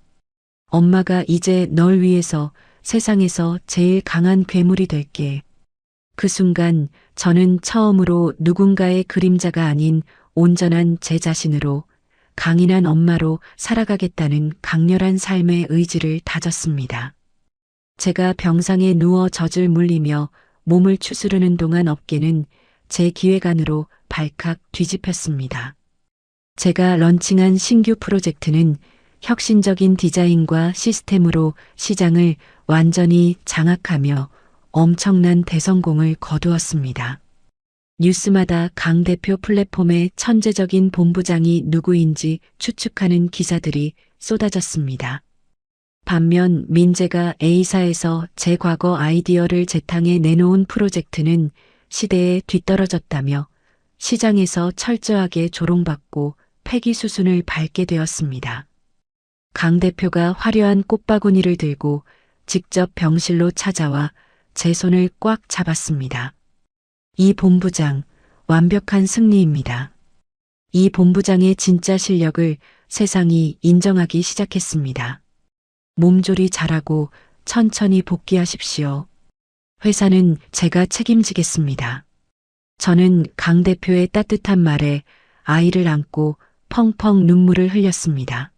엄마가 이제 널 위해서 세상에서 제일 강한 괴물이 될게. 그 순간 저는 처음으로 누군가의 그림자가 아닌 온전한 제 자신으로 강인한 엄마로 살아가겠다는 강렬한 삶의 의지를 다졌습니다. 제가 병상에 누워 젖을 물리며 몸을 추스르는 동안 어깨는 제 기획안으로 발칵 뒤집혔습니다. 제가 런칭한 신규 프로젝트는 혁신적인 디자인과 시스템으로 시장을 완전히 장악하며 엄청난 대성공을 거두었습니다. 뉴스마다 강 대표 플랫폼에 천재적인 본부장이 누구인지 추측하는 기사들이 쏟아졌습니다. 반면 민재가 A사에서 제 과거 아이디어를 재탕해 내놓은 프로젝트는 시대에 뒤떨어졌다며 시장에서 철저하게 조롱받고 폐기 수순을 밟게 되었습니다. 강 대표가 화려한 꽃바구니를 들고 직접 병실로 찾아와 제 손을 꽉 잡았습니다. 이 본부장, 완벽한 승리입니다. 이 본부장의 진짜 실력을 세상이 인정하기 시작했습니다. 몸조리 잘하고 천천히 복귀하십시오. 회사는 제가 책임지겠습니다. 저는 강 대표의 따뜻한 말에 아이를 안고 펑펑 눈물을 흘렸습니다.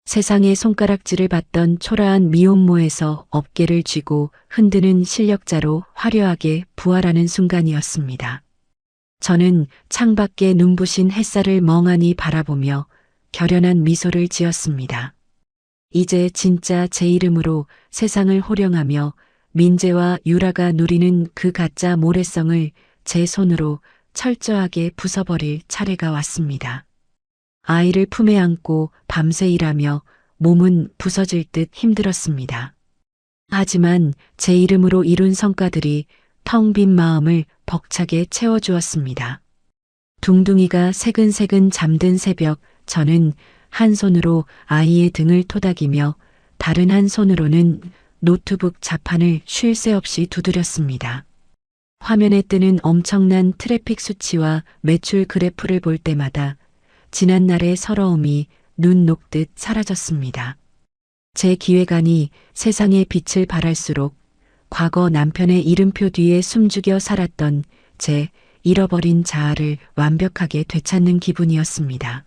세상의 손가락질을 받던 초라한 미혼모에서 어깨를 쥐고 흔드는 실력자로 화려하게 부활하는 순간이었습니다. 저는 창밖에 눈부신 햇살을 멍하니 바라보며 결연한 미소를 지었습니다. 이제 진짜 제 이름으로 세상을 호령하며 민재와 유라가 누리는 그 가짜 모래성을 제 손으로 철저하게 부숴버릴 차례가 왔습니다. 아이를 품에 안고 밤새 일하며 몸은 부서질 듯 힘들었습니다. 하지만 제 이름으로 이룬 성과들이 텅 빈 마음을 벅차게 채워주었습니다. 둥둥이가 새근새근 잠든 새벽, 저는 한 손으로 아이의 등을 토닥이며 다른 한 손으로는 노트북 자판을 쉴 새 없이 두드렸습니다. 화면에 뜨는 엄청난 트래픽 수치와 매출 그래프를 볼 때마다 지난날의 서러움이 눈 녹듯 사라졌습니다. 제 기획안이 세상의 빛을 발할수록 과거 남편의 이름표 뒤에 숨죽여 살았던 제 잃어버린 자아를 완벽하게 되찾는 기분이었습니다.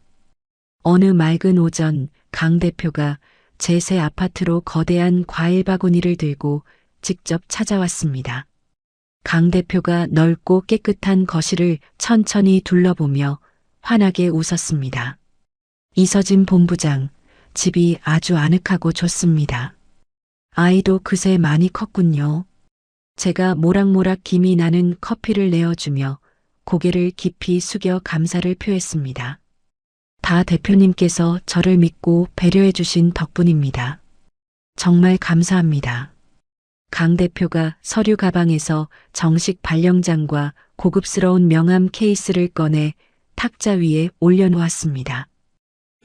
어느 맑은 오전 강 대표가 제 새 아파트로 거대한 과일 바구니를 들고 직접 찾아왔습니다. 강 대표가 넓고 깨끗한 거실을 천천히 둘러보며 환하게 웃었습니다. 이서진 본부장, 집이 아주 아늑하고 좋습니다. 아이도 그새 많이 컸군요. 제가 모락모락 김이 나는 커피를 내어주며 고개를 깊이 숙여 감사를 표했습니다. 다 대표님께서 저를 믿고 배려해 주신 덕분입니다. 정말 감사합니다. 강 대표가 서류 가방에서 정식 발령장과 고급스러운 명함 케이스를 꺼내 탁자 위에 올려놓았습니다.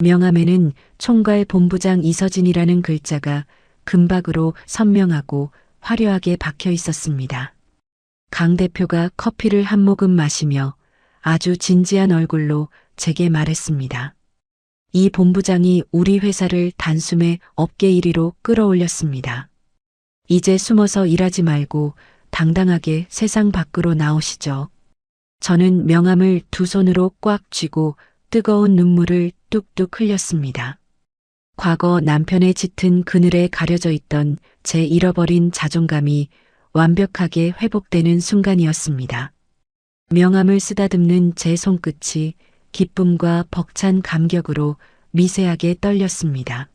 명함에는 총괄 본부장 이서진이라는 글자가 금박으로 선명하고 화려하게 박혀 있었습니다. 강 대표가 커피를 한 모금 마시며 아주 진지한 얼굴로 제게 말했습니다. 이 본부장이 우리 회사를 단숨에 업계 1위로 끌어올렸습니다. 이제 숨어서 일하지 말고 당당하게 세상 밖으로 나오시죠. 저는 명함을 두 손으로 꽉 쥐고 뜨거운 눈물을 뚝뚝 흘렸습니다. 과거 남편의 짙은 그늘에 가려져 있던 제 잃어버린 자존감이 완벽하게 회복되는 순간이었습니다. 명함을 쓰다듬는 제 손끝이 기쁨과 벅찬 감격으로 미세하게 떨렸습니다.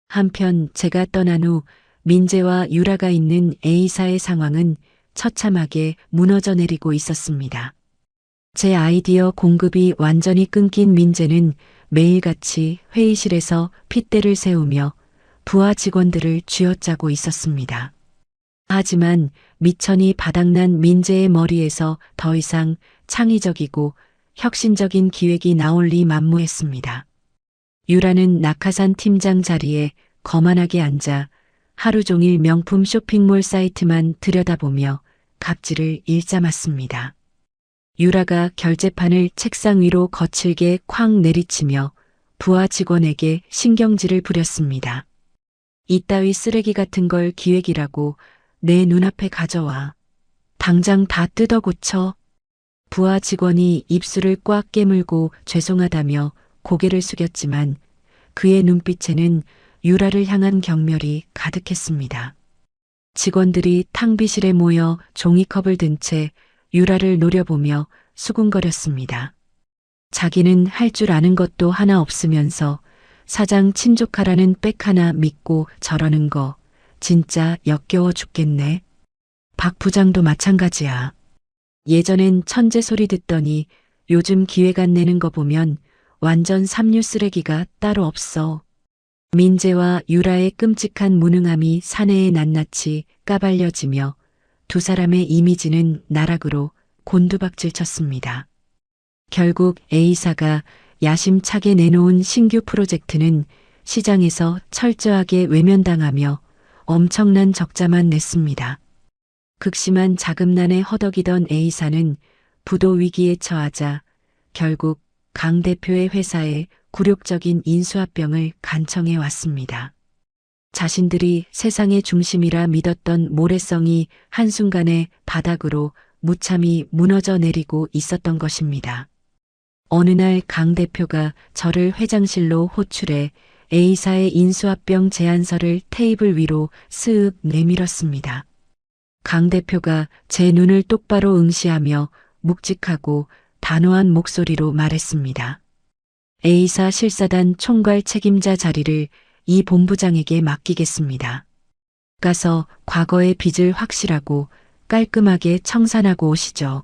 한편 제가 떠난 후 민재와 유라가 있는 A사의 상황은 처참하게 무너져 내리고 있었습니다. 제 아이디어 공급이 완전히 끊긴 민재는 매일같이 회의실에서 핏대를 세우며 부하 직원들을 쥐어짜고 있었습니다. 하지만 미천이 바닥난 민재의 머리에서 더 이상 창의적이고 혁신적인 기획이 나올 리 만무했습니다. 유라는 낙하산 팀장 자리에 거만하게 앉아 하루 종일 명품 쇼핑몰 사이트만 들여다보며 갑질을 일삼았습니다. 유라가 결제판을 책상 위로 거칠게 쾅 내리치며 부하 직원에게 신경질을 부렸습니다. 이따위 쓰레기 같은 걸 기획이라고 내 눈앞에 가져와. 당장 다 뜯어 고쳐. 부하 직원이 입술을 꽉 깨물고 죄송하다며 고개를 숙였지만 그의 눈빛에는 유라를 향한 경멸이 가득했습니다. 직원들이 탕비실에 모여 종이컵을 든 채 유라를 노려보며 수군거렸습니다. 자기는 할 줄 아는 것도 하나 없으면서 사장 친족하라는 백 하나 믿고 저러는 거 진짜 역겨워 죽겠네. 박 부장도 마찬가지야. 예전엔 천재 소리 듣더니 요즘 기획안 내는 거 보면 완전 삼류 쓰레기가 따로 없어. 민재와 유라의 끔찍한 무능함이 사내에 낱낱이 까발려지며 두 사람의 이미지는 나락으로 곤두박질 쳤습니다. 결국 A사가 야심차게 내놓은 신규 프로젝트는 시장에서 철저하게 외면당하며 엄청난 적자만 냈습니다. 극심한 자금난에 허덕이던 A사는 부도 위기에 처하자 결국 강 대표의 회사에 굴욕적인 인수합병을 간청해 왔습니다. 자신들이 세상의 중심이라 믿었던 모래성이 한순간에 바닥으로 무참히 무너져 내리고 있었던 것입니다. 어느 날 강 대표가 저를 회장실로 호출해 A사의 인수합병 제안서를 테이블 위로 쓱 내밀었습니다. 강 대표가 제 눈을 똑바로 응시하며 묵직하고 단호한 목소리로 말했습니다. A사 실사단 총괄 책임자 자리를 이 본부장에게 맡기겠습니다. 가서 과거의 빚을 확실하고 깔끔하게 청산하고 오시죠.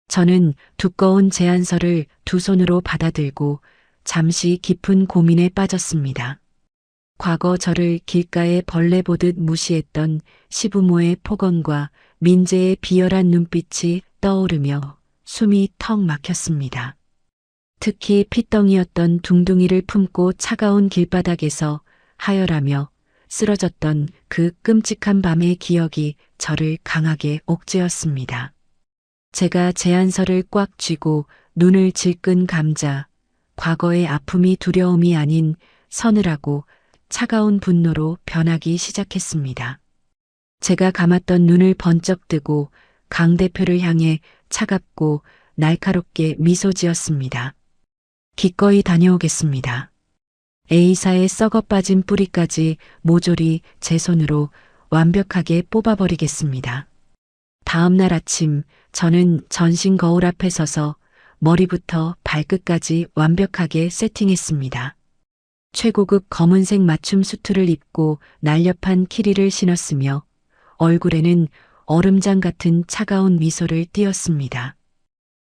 저는 두꺼운 제안서를 두 손으로 받아들고 잠시 깊은 고민에 빠졌습니다. 과거 저를 길가에 벌레 보듯 무시했던 시부모의 폭언과 민재의 비열한 눈빛이 떠오르며 숨이 턱 막혔습니다. 특히 핏덩이였던 둥둥이를 품고 차가운 길바닥에서 하열하며 쓰러졌던 그 끔찍한 밤의 기억이 저를 강하게 옥죄었습니다. 제가 제안서를 꽉 쥐고 눈을 질끈 감자 과거의 아픔이 두려움이 아닌 서늘하고 차가운 분노로 변하기 시작했습니다. 제가 감았던 눈을 번쩍 뜨고 강 대표를 향해 차갑고 날카롭게 미소 지었습니다. 기꺼이 다녀오겠습니다. A사의 썩어 빠진 뿌리까지 모조리 제 손으로 완벽하게 뽑아버리겠습니다. 다음 날 아침 저는 전신 거울 앞에 서서 머리부터 발끝까지 완벽하게 세팅했습니다. 최고급 검은색 맞춤 수트를 입고 날렵한 키리를 신었으며 얼굴에는 얼음장 같은 차가운 미소를 띄었습니다.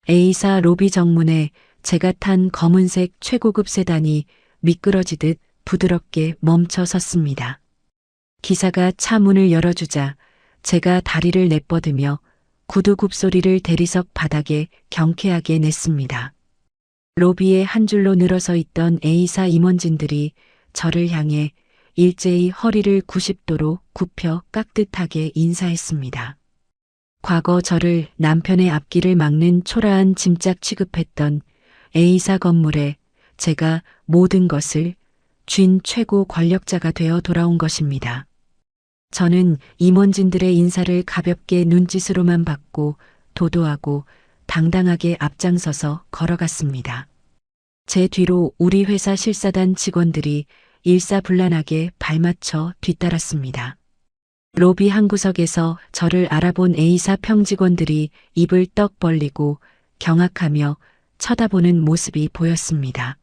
A사 로비 정문에 제가 탄 검은색 최고급 세단이 미끄러지듯 부드럽게 멈춰 섰습니다. 기사가 차 문을 열어주자 제가 다리를 내뻗으며 구두 굽소리를 대리석 바닥에 경쾌하게 냈습니다. 로비에 한 줄로 늘어서 있던 A사 임원진들이 저를 향해 일제히 허리를 90도로 굽혀 깍듯하게 인사했습니다. 과거 저를 남편의 앞길을 막는 초라한 짐짝 취급했던 A사 건물에 제가 모든 것을 쥔 최고 권력자가 되어 돌아온 것입니다. 저는 임원진들의 인사를 가볍게 눈짓으로만 받고 도도하고 당당하게 앞장서서 걸어갔습니다. 제 뒤로 우리 회사 실사단 직원들이 일사불란하게 발맞춰 뒤따랐습니다. 로비 한 구석에서 저를 알아본 A사 평직원들이 입을 떡 벌리고 경악하며 쳐다보는 모습이 보였습니다.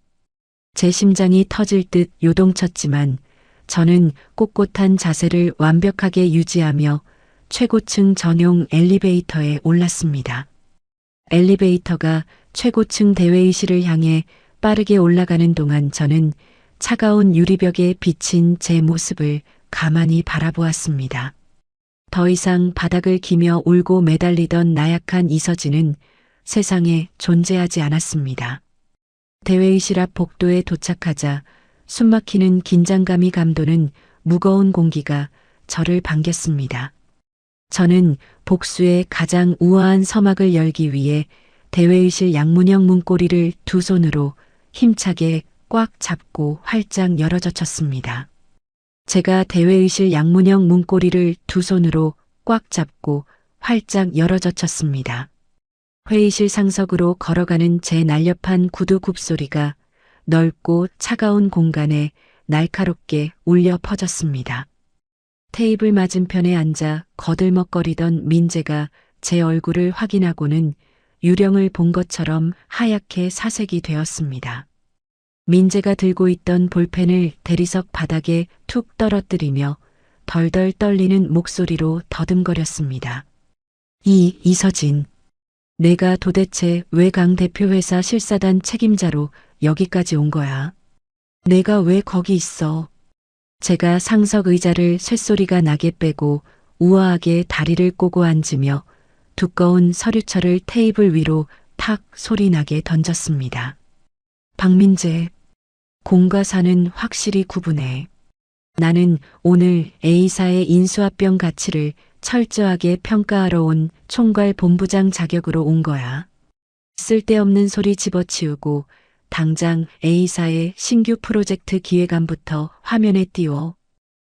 제 심장이 터질 듯 요동쳤지만 저는 꼿꼿한 자세를 완벽하게 유지하며 최고층 전용 엘리베이터에 올랐습니다. 엘리베이터가 최고층 대회의실을 향해 빠르게 올라가는 동안 저는 차가운 유리벽에 비친 제 모습을 가만히 바라보았습니다. 더 이상 바닥을 기며 울고 매달리던 나약한 이서진은 세상에 존재하지 않았습니다. 대회의실 앞 복도에 도착하자 숨막히는 긴장감이 감도는 무거운 공기가 저를 반겼습니다. 저는 복수의 가장 우아한 서막을 열기 위해 대회의실 양문형 문고리를 두 손으로 힘차게 꽉 잡고 활짝 열어젖혔습니다. 제가 대회의실 양문형 문고리를 두 손으로 꽉 잡고 활짝 열어젖혔습니다. 회의실 상석으로 걸어가는 제 날렵한 구두 굽소리가 넓고 차가운 공간에 날카롭게 울려 퍼졌습니다. 테이블 맞은편에 앉아 거들먹거리던 민재가 제 얼굴을 확인하고는 유령을 본 것처럼 하얗게 사색이 되었습니다. 민재가 들고 있던 볼펜을 대리석 바닥에 툭 떨어뜨리며 덜덜 떨리는 목소리로 더듬거렸습니다. 이서진. 내가 도대체 왜 강 대표 회사 실사단 책임자로 여기까지 온 거야? 내가 왜 거기 있어? 제가 상석 의자를 쇳소리가 나게 빼고 우아하게 다리를 꼬고 앉으며 두꺼운 서류철을 테이블 위로 탁 소리나게 던졌습니다. 박민재, 공과 사는 확실히 구분해. 나는 오늘 A사의 인수합병 가치를 철저하게 평가하러 온 총괄 본부장 자격으로 온 거야. 쓸데없는 소리 집어치우고 당장 A사의 신규 프로젝트 기획안부터 화면에 띄워.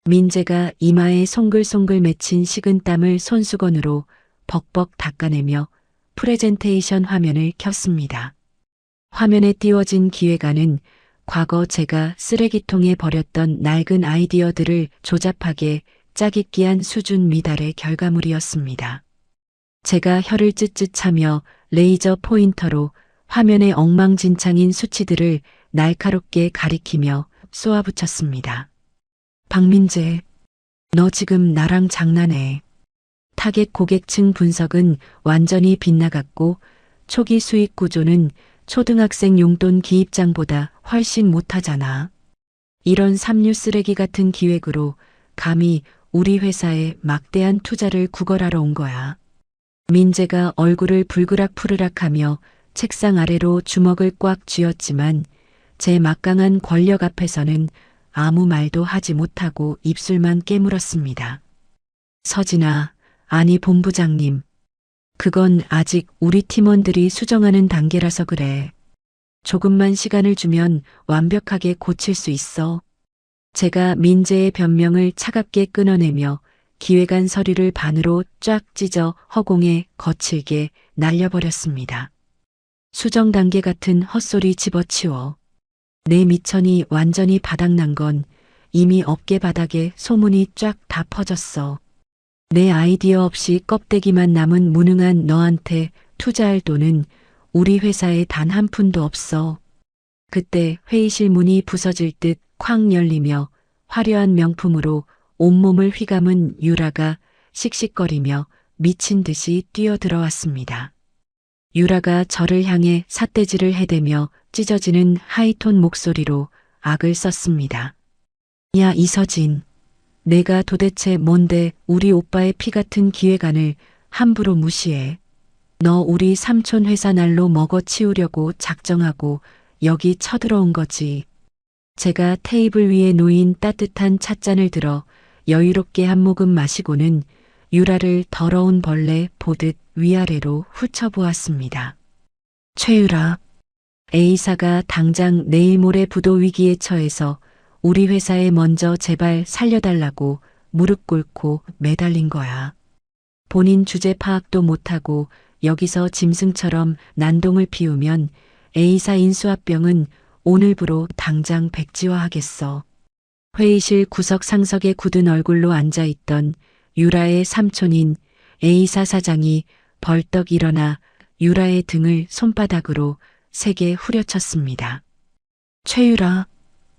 민재가 이마에 송글송글 맺힌 식은땀을 손수건으로 벅벅 닦아내며 프레젠테이션 화면을 켰습니다. 화면에 띄워진 기획안은 과거 제가 쓰레기통에 버렸던 낡은 아이디어들을 조잡하게 짜깁기한 수준 미달의 결과물이었습니다. 제가 혀를 쯧쯧 차며 레이저 포인터로 화면의 엉망진창인 수치들을 날카롭게 가리키며 쏘아붙였습니다. 박민재, 너 지금 나랑 장난해. 타겟 고객층 분석은 완전히 빗나갔고 초기 수익 구조는 초등학생 용돈 기입장보다 훨씬 못하잖아. 이런 삼류 쓰레기 같은 기획으로 감히 우리 회사에 막대한 투자를 구걸하러 온 거야. 민재가 얼굴을 불그락푸르락하며 책상 아래로 주먹을 꽉 쥐었지만 제 막강한 권력 앞에서는 아무 말도 하지 못하고 입술만 깨물었습니다. 서진아, 아니 본부장님. 그건 아직 우리 팀원들이 수정하는 단계라서 그래. 조금만 시간을 주면 완벽하게 고칠 수 있어. 제가 민재의 변명을 차갑게 끊어내며 기획안 서류를 반으로 쫙 찢어 허공에 거칠게 날려버렸습니다. 수정 단계 같은 헛소리 집어치워. 내 미천이 완전히 바닥난 건 이미 업계 바닥에 소문이 쫙 다 퍼졌어. 내 아이디어 없이 껍데기만 남은 무능한 너한테 투자할 돈은 우리 회사에 단 한 푼도 없어. 그때 회의실 문이 부서질 듯 쾅 열리며 화려한 명품으로 온몸을 휘감은 유라가 씩씩거리며 미친 듯이 뛰어들어왔습니다. 유라가 저를 향해 삿대질을 해대며 찢어지는 하이톤 목소리로 악을 썼습니다. 야 이서진, 내가 도대체 뭔데 우리 오빠의 피 같은 기획안을 함부로 무시해. 너 우리 삼촌 회사 날로 먹어치우려고 작정하고 여기 쳐들어온 거지. 제가 테이블 위에 놓인 따뜻한 찻잔을 들어 여유롭게 한 모금 마시고는 유라를 더러운 벌레 보듯 위아래로 훑어보았습니다. 최유라, A사가 당장 내일 모레 부도 위기에 처해서 우리 회사에 먼저 제발 살려달라고 무릎 꿇고 매달린 거야. 본인 주제 파악도 못하고 여기서 짐승처럼 난동을 피우면 A사 인수합병은 오늘부로 당장 백지화하겠어. 회의실 구석 상석에 굳은 얼굴로 앉아있던 유라의 삼촌인 A사 사장이 벌떡 일어나 유라의 등을 손바닥으로 세게 후려쳤습니다. 최유라,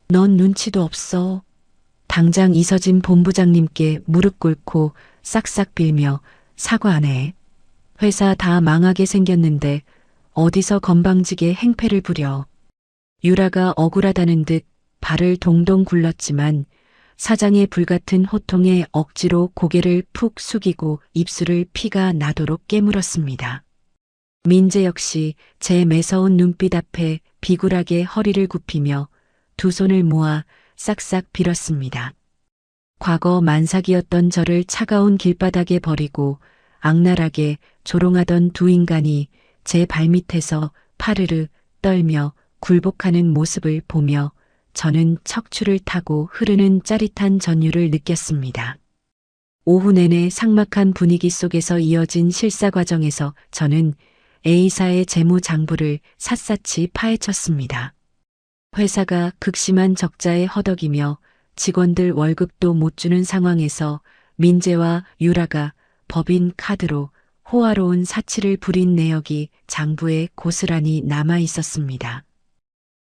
넌 눈치도 없어. 당장 이서진 본부장님께 무릎 꿇고 싹싹 빌며 사과하네. 회사 다 망하게 생겼는데 어디서 건방지게 행패를 부려. 유라가 억울하다는 듯 발을 동동 굴렀지만 사장의 불같은 호통에 억지로 고개를 푹 숙이고 입술을 피가 나도록 깨물었습니다. 민재 역시 제 매서운 눈빛 앞에 비굴하게 허리를 굽히며 두 손을 모아 싹싹 빌었습니다. 과거 만삭이었던 저를 차가운 길바닥에 버리고 악랄하게 조롱하던 두 인간이 제 발밑에서 파르르 떨며 굴복하는 모습을 보며 저는 척추를 타고 흐르는 짜릿한 전율을 느꼈습니다. 오후 내내 삭막한 분위기 속에서 이어진 실사 과정에서 저는 A사의 재무장부를 샅샅이 파헤쳤습니다. 회사가 극심한 적자에 허덕이며 직원들 월급도 못 주는 상황에서 민재와 유라가 법인 카드로 호화로운 사치를 부린 내역이 장부에 고스란히 남아 있었습니다.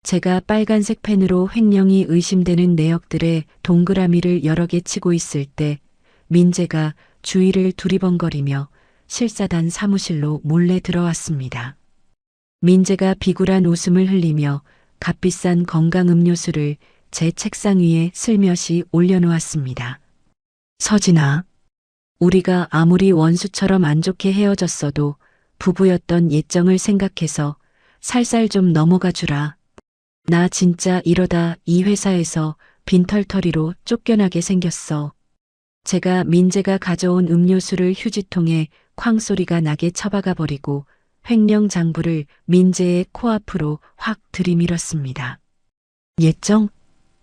제가 빨간색 펜으로 횡령이 의심되는 내역들의 동그라미를 여러 개 치고 있을 때 민재가 주위를 두리번거리며 실사단 사무실로 몰래 들어왔습니다. 민재가 비굴한 웃음을 흘리며 값비싼 건강음료수를 제 책상 위에 슬며시 올려놓았습니다. 서진아, 우리가 아무리 원수처럼 안 좋게 헤어졌어도 부부였던 예정을 생각해서 살살 좀 넘어가 주라. 나 진짜 이러다 이 회사에서 빈털터리로 쫓겨나게 생겼어. 제가 민재가 가져온 음료수를 휴지통에 쾅소리가 나게 처박아 버리고 횡령 장부를 민재의 코앞으로 확 들이밀었습니다. 예정?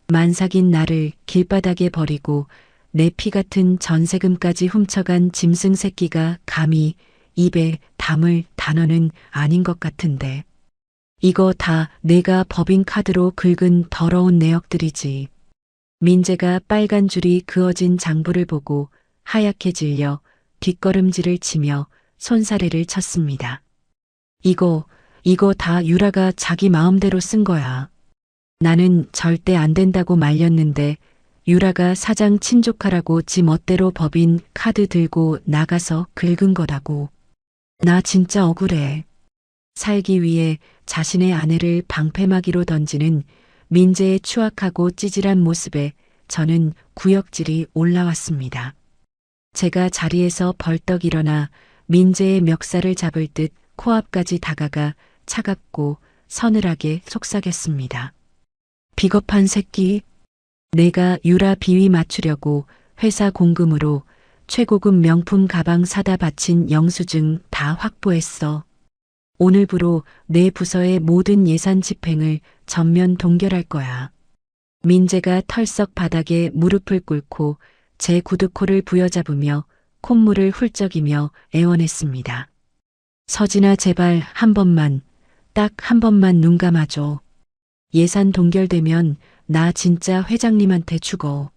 만삭인 나를 길바닥에 버리고 내 피 같은 전세금까지 훔쳐간 짐승 새끼가 감히 입에 담을 단어는 아닌 것 같은데. 이거 다 내가 법인카드로 긁은 더러운 내역들이지. 민재가 빨간 줄이 그어진 장부를 보고 하얗게 질려 뒷걸음질을 치며 손사래를 쳤습니다. 이거 다 유라가 자기 마음대로 쓴 거야. 나는 절대 안 된다고 말렸는데 유라가 사장 친족하라고 지 멋대로 법인 카드 들고 나가서 긁은 거라고. 나 진짜 억울해. 살기 위해 자신의 아내를 방패막이로 던지는 민재의 추악하고 찌질한 모습에 저는 구역질이 올라왔습니다. 제가 자리에서 벌떡 일어나 민재의 멱살을 잡을 듯 코앞까지 다가가 차갑고 서늘하게 속삭였습니다. 비겁한 새끼. 내가 유라 비위 맞추려고 회사 공금으로 최고급 명품 가방 사다 바친 영수증 다 확보했어. 오늘부로 내 부서의 모든 예산 집행을 전면 동결할 거야. 민재가 털썩 바닥에 무릎을 꿇고 제 구두코를 부여잡으며 콧물을 훌쩍이며 애원했습니다. 서진아, 제발 한 번만, 딱 한 번만 눈 감아줘. 예산 동결되면 나 진짜 회장님한테 죽어.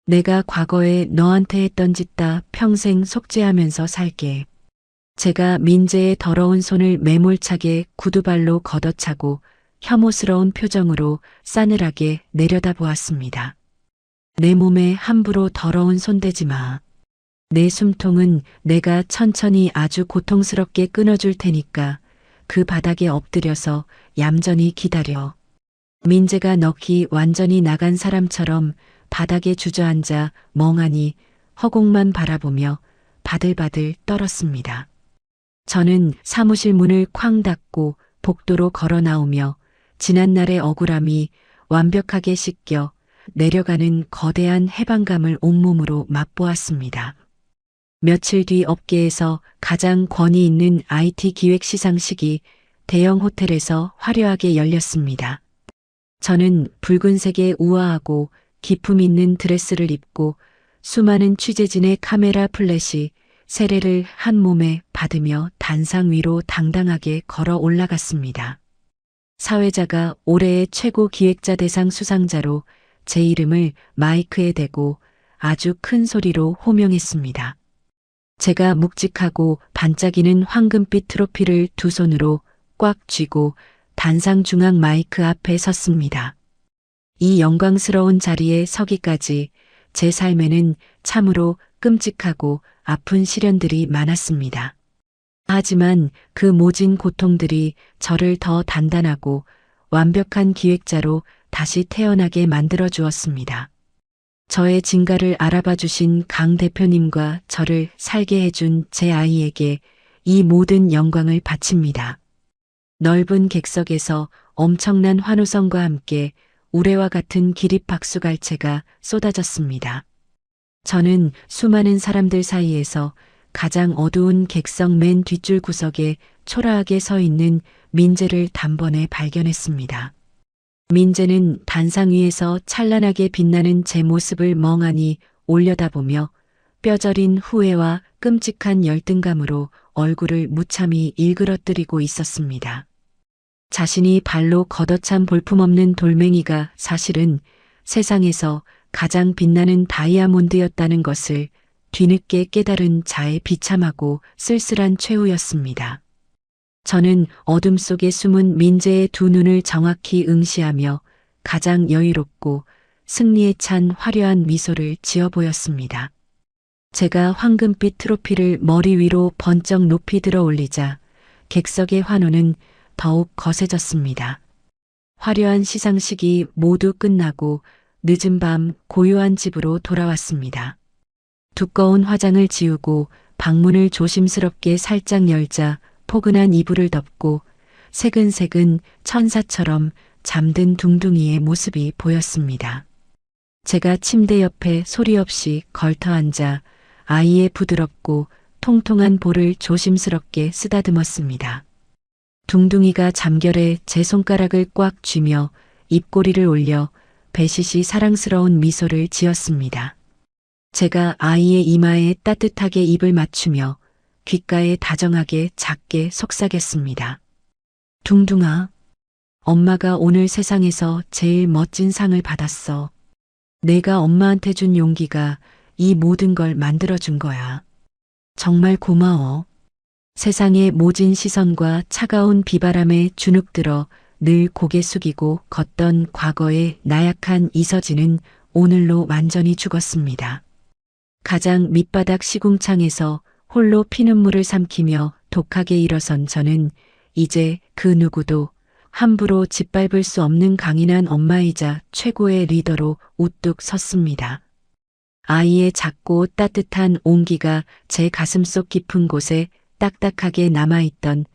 내가 과거에 너한테 했던 짓 다 평생 속죄하면서 살게. 제가 민재의 더러운 손을 매몰차게 구두발로 걷어차고 혐오스러운 표정으로 싸늘하게 내려다보았습니다. 내 몸에 함부로 더러운 손 대지 마. 내 숨통은 내가 천천히 아주 고통스럽게 끊어줄 테니까 그 바닥에 엎드려서 얌전히 기다려. 민재가 넋이 완전히 나간 사람처럼 바닥에 주저앉아 멍하니 허공만 바라보며 바들바들 떨었습니다. 저는 사무실 문을 쾅 닫고 복도로 걸어 나오며 지난날의 억울함이 완벽하게 씻겨 내려가는 거대한 해방감을 온몸으로 맛보았습니다. 며칠 뒤 업계에서 가장 권위 있는 IT 기획 시상식이 대형 호텔에서 화려하게 열렸습니다. 저는 붉은색의 우아하고 기품 있는 드레스를 입고 수많은 취재진의 카메라 플래시 세례를 한 몸에 받으며 단상 위로 당당하게 걸어 올라갔습니다. 사회자가 올해의 최고 기획자 대상 수상자로 제 이름을 마이크에 대고 아주 큰 소리로 호명했습니다. 제가 묵직하고 반짝이는 황금빛 트로피를 두 손으로 꽉 쥐고 단상 중앙 마이크 앞에 섰습니다. 이 영광스러운 자리에 서기까지 제 삶에는 참으로 끔찍하고 아픈 시련들이 많았습니다. 하지만 그 모진 고통들이 저를 더 단단하고 완벽한 기획자로 다시 태어나게 만들어 주었습니다. 저의 진가를 알아봐 주신 강 대표님과 저를 살게 해준 제 아이에게 이 모든 영광을 바칩니다. 넓은 객석에서 엄청난 환호성과 함께 우레와 같은 기립박수갈채가 쏟아졌습니다. 저는 수많은 사람들 사이에서 가장 어두운 객석 맨 뒷줄 구석에 초라하게 서 있는 민재를 단번에 발견했습니다. 민재는 단상 위에서 찬란하게 빛나는 제 모습을 멍하니 올려다보며 뼈저린 후회와 끔찍한 열등감으로 얼굴을 무참히 일그러뜨리고 있었습니다. 자신이 발로 걷어찬 볼품없는 돌멩이가 사실은 세상에서 가장 빛나는 다이아몬드였다는 것을 뒤늦게 깨달은 자의 비참하고 쓸쓸한 최후였습니다. 저는 어둠 속에 숨은 민재의 두 눈을 정확히 응시하며 가장 여유롭고 승리에 찬 화려한 미소를 지어 보였습니다. 제가 황금빛 트로피를 머리 위로 번쩍 높이 들어 올리자 객석의 환호는 더욱 거세졌습니다. 화려한 시상식이 모두 끝나고 늦은 밤 고요한 집으로 돌아왔습니다. 두꺼운 화장을 지우고 방문을 조심스럽게 살짝 열자 포근한 이불을 덮고 새근새근 천사처럼 잠든 둥둥이의 모습이 보였습니다. 제가 침대 옆에 소리 없이 걸터 앉아 아이의 부드럽고 통통한 볼을 조심스럽게 쓰다듬었습니다. 둥둥이가 잠결에 제 손가락을 꽉 쥐며 입꼬리를 올려 배시시 사랑스러운 미소를 지었습니다. 제가 아이의 이마에 따뜻하게 입을 맞추며 귓가에 다정하게 작게 속삭였습니다. 둥둥아, 엄마가 오늘 세상에서 제일 멋진 상을 받았어. 내가 엄마한테 준 용기가 이 모든 걸 만들어준 거야. 정말 고마워. 세상의 모진 시선과 차가운 비바람에 주눅들어 늘 고개 숙이고 걷던 과거의 나약한 이서진은 오늘로 완전히 죽었습니다. 가장 밑바닥 시궁창에서 홀로 피눈물을 삼키며 독하게 일어선 저는 이제 그 누구도 함부로 짓밟을 수 없는 강인한 엄마이자 최고의 리더로 우뚝 섰습니다. 아이의 작고 따뜻한 온기가 제 가슴속 깊은 곳에 딱딱하게 남아있던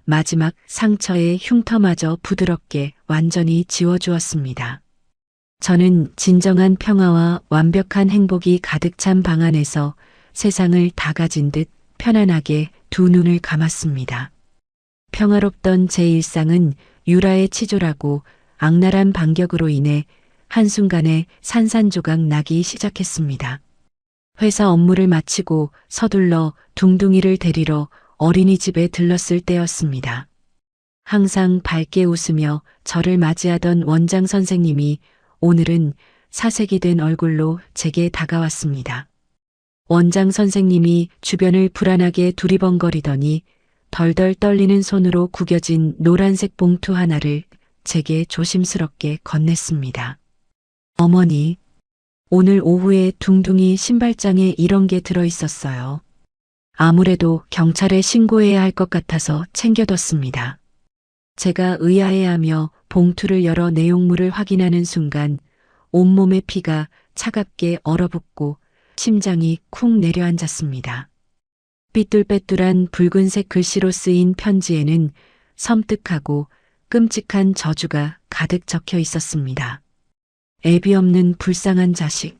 마지막 상처의 흉터마저 부드럽게 완전히 지워주었습니다. 저는 진정한 평화와 완벽한 행복이 가득 찬 방 안에서 세상을 다 가진 듯 편안하게 두 눈을 감았습니다. 평화롭던 제 일상은 유라의 치졸하고 악랄한 반격으로 인해 한순간에 산산조각 나기 시작했습니다. 회사 업무를 마치고 서둘러 둥둥이를 데리러 어린이집에 들렀을 때였습니다. 항상 밝게 웃으며 저를 맞이하던 원장 선생님이 오늘은 사색이 된 얼굴로 제게 다가왔습니다. 원장 선생님이 주변을 불안하게 두리번거리더니 덜덜 떨리는 손으로 구겨진 노란색 봉투 하나를 제게 조심스럽게 건넸습니다. 어머니, 오늘 오후에 둥둥이 신발장에 이런 게 들어있었어요. 아무래도 경찰에 신고해야 할 것 같아서 챙겨뒀습니다. 제가 의아해하며 봉투를 열어 내용물을 확인하는 순간 온몸의 피가 차갑게 얼어붙고 심장이 쿵 내려앉았습니다. 삐뚤빼뚤한 붉은색 글씨로 쓰인 편지에는 섬뜩하고 끔찍한 저주가 가득 적혀 있었습니다. 애비 없는 불쌍한 자식.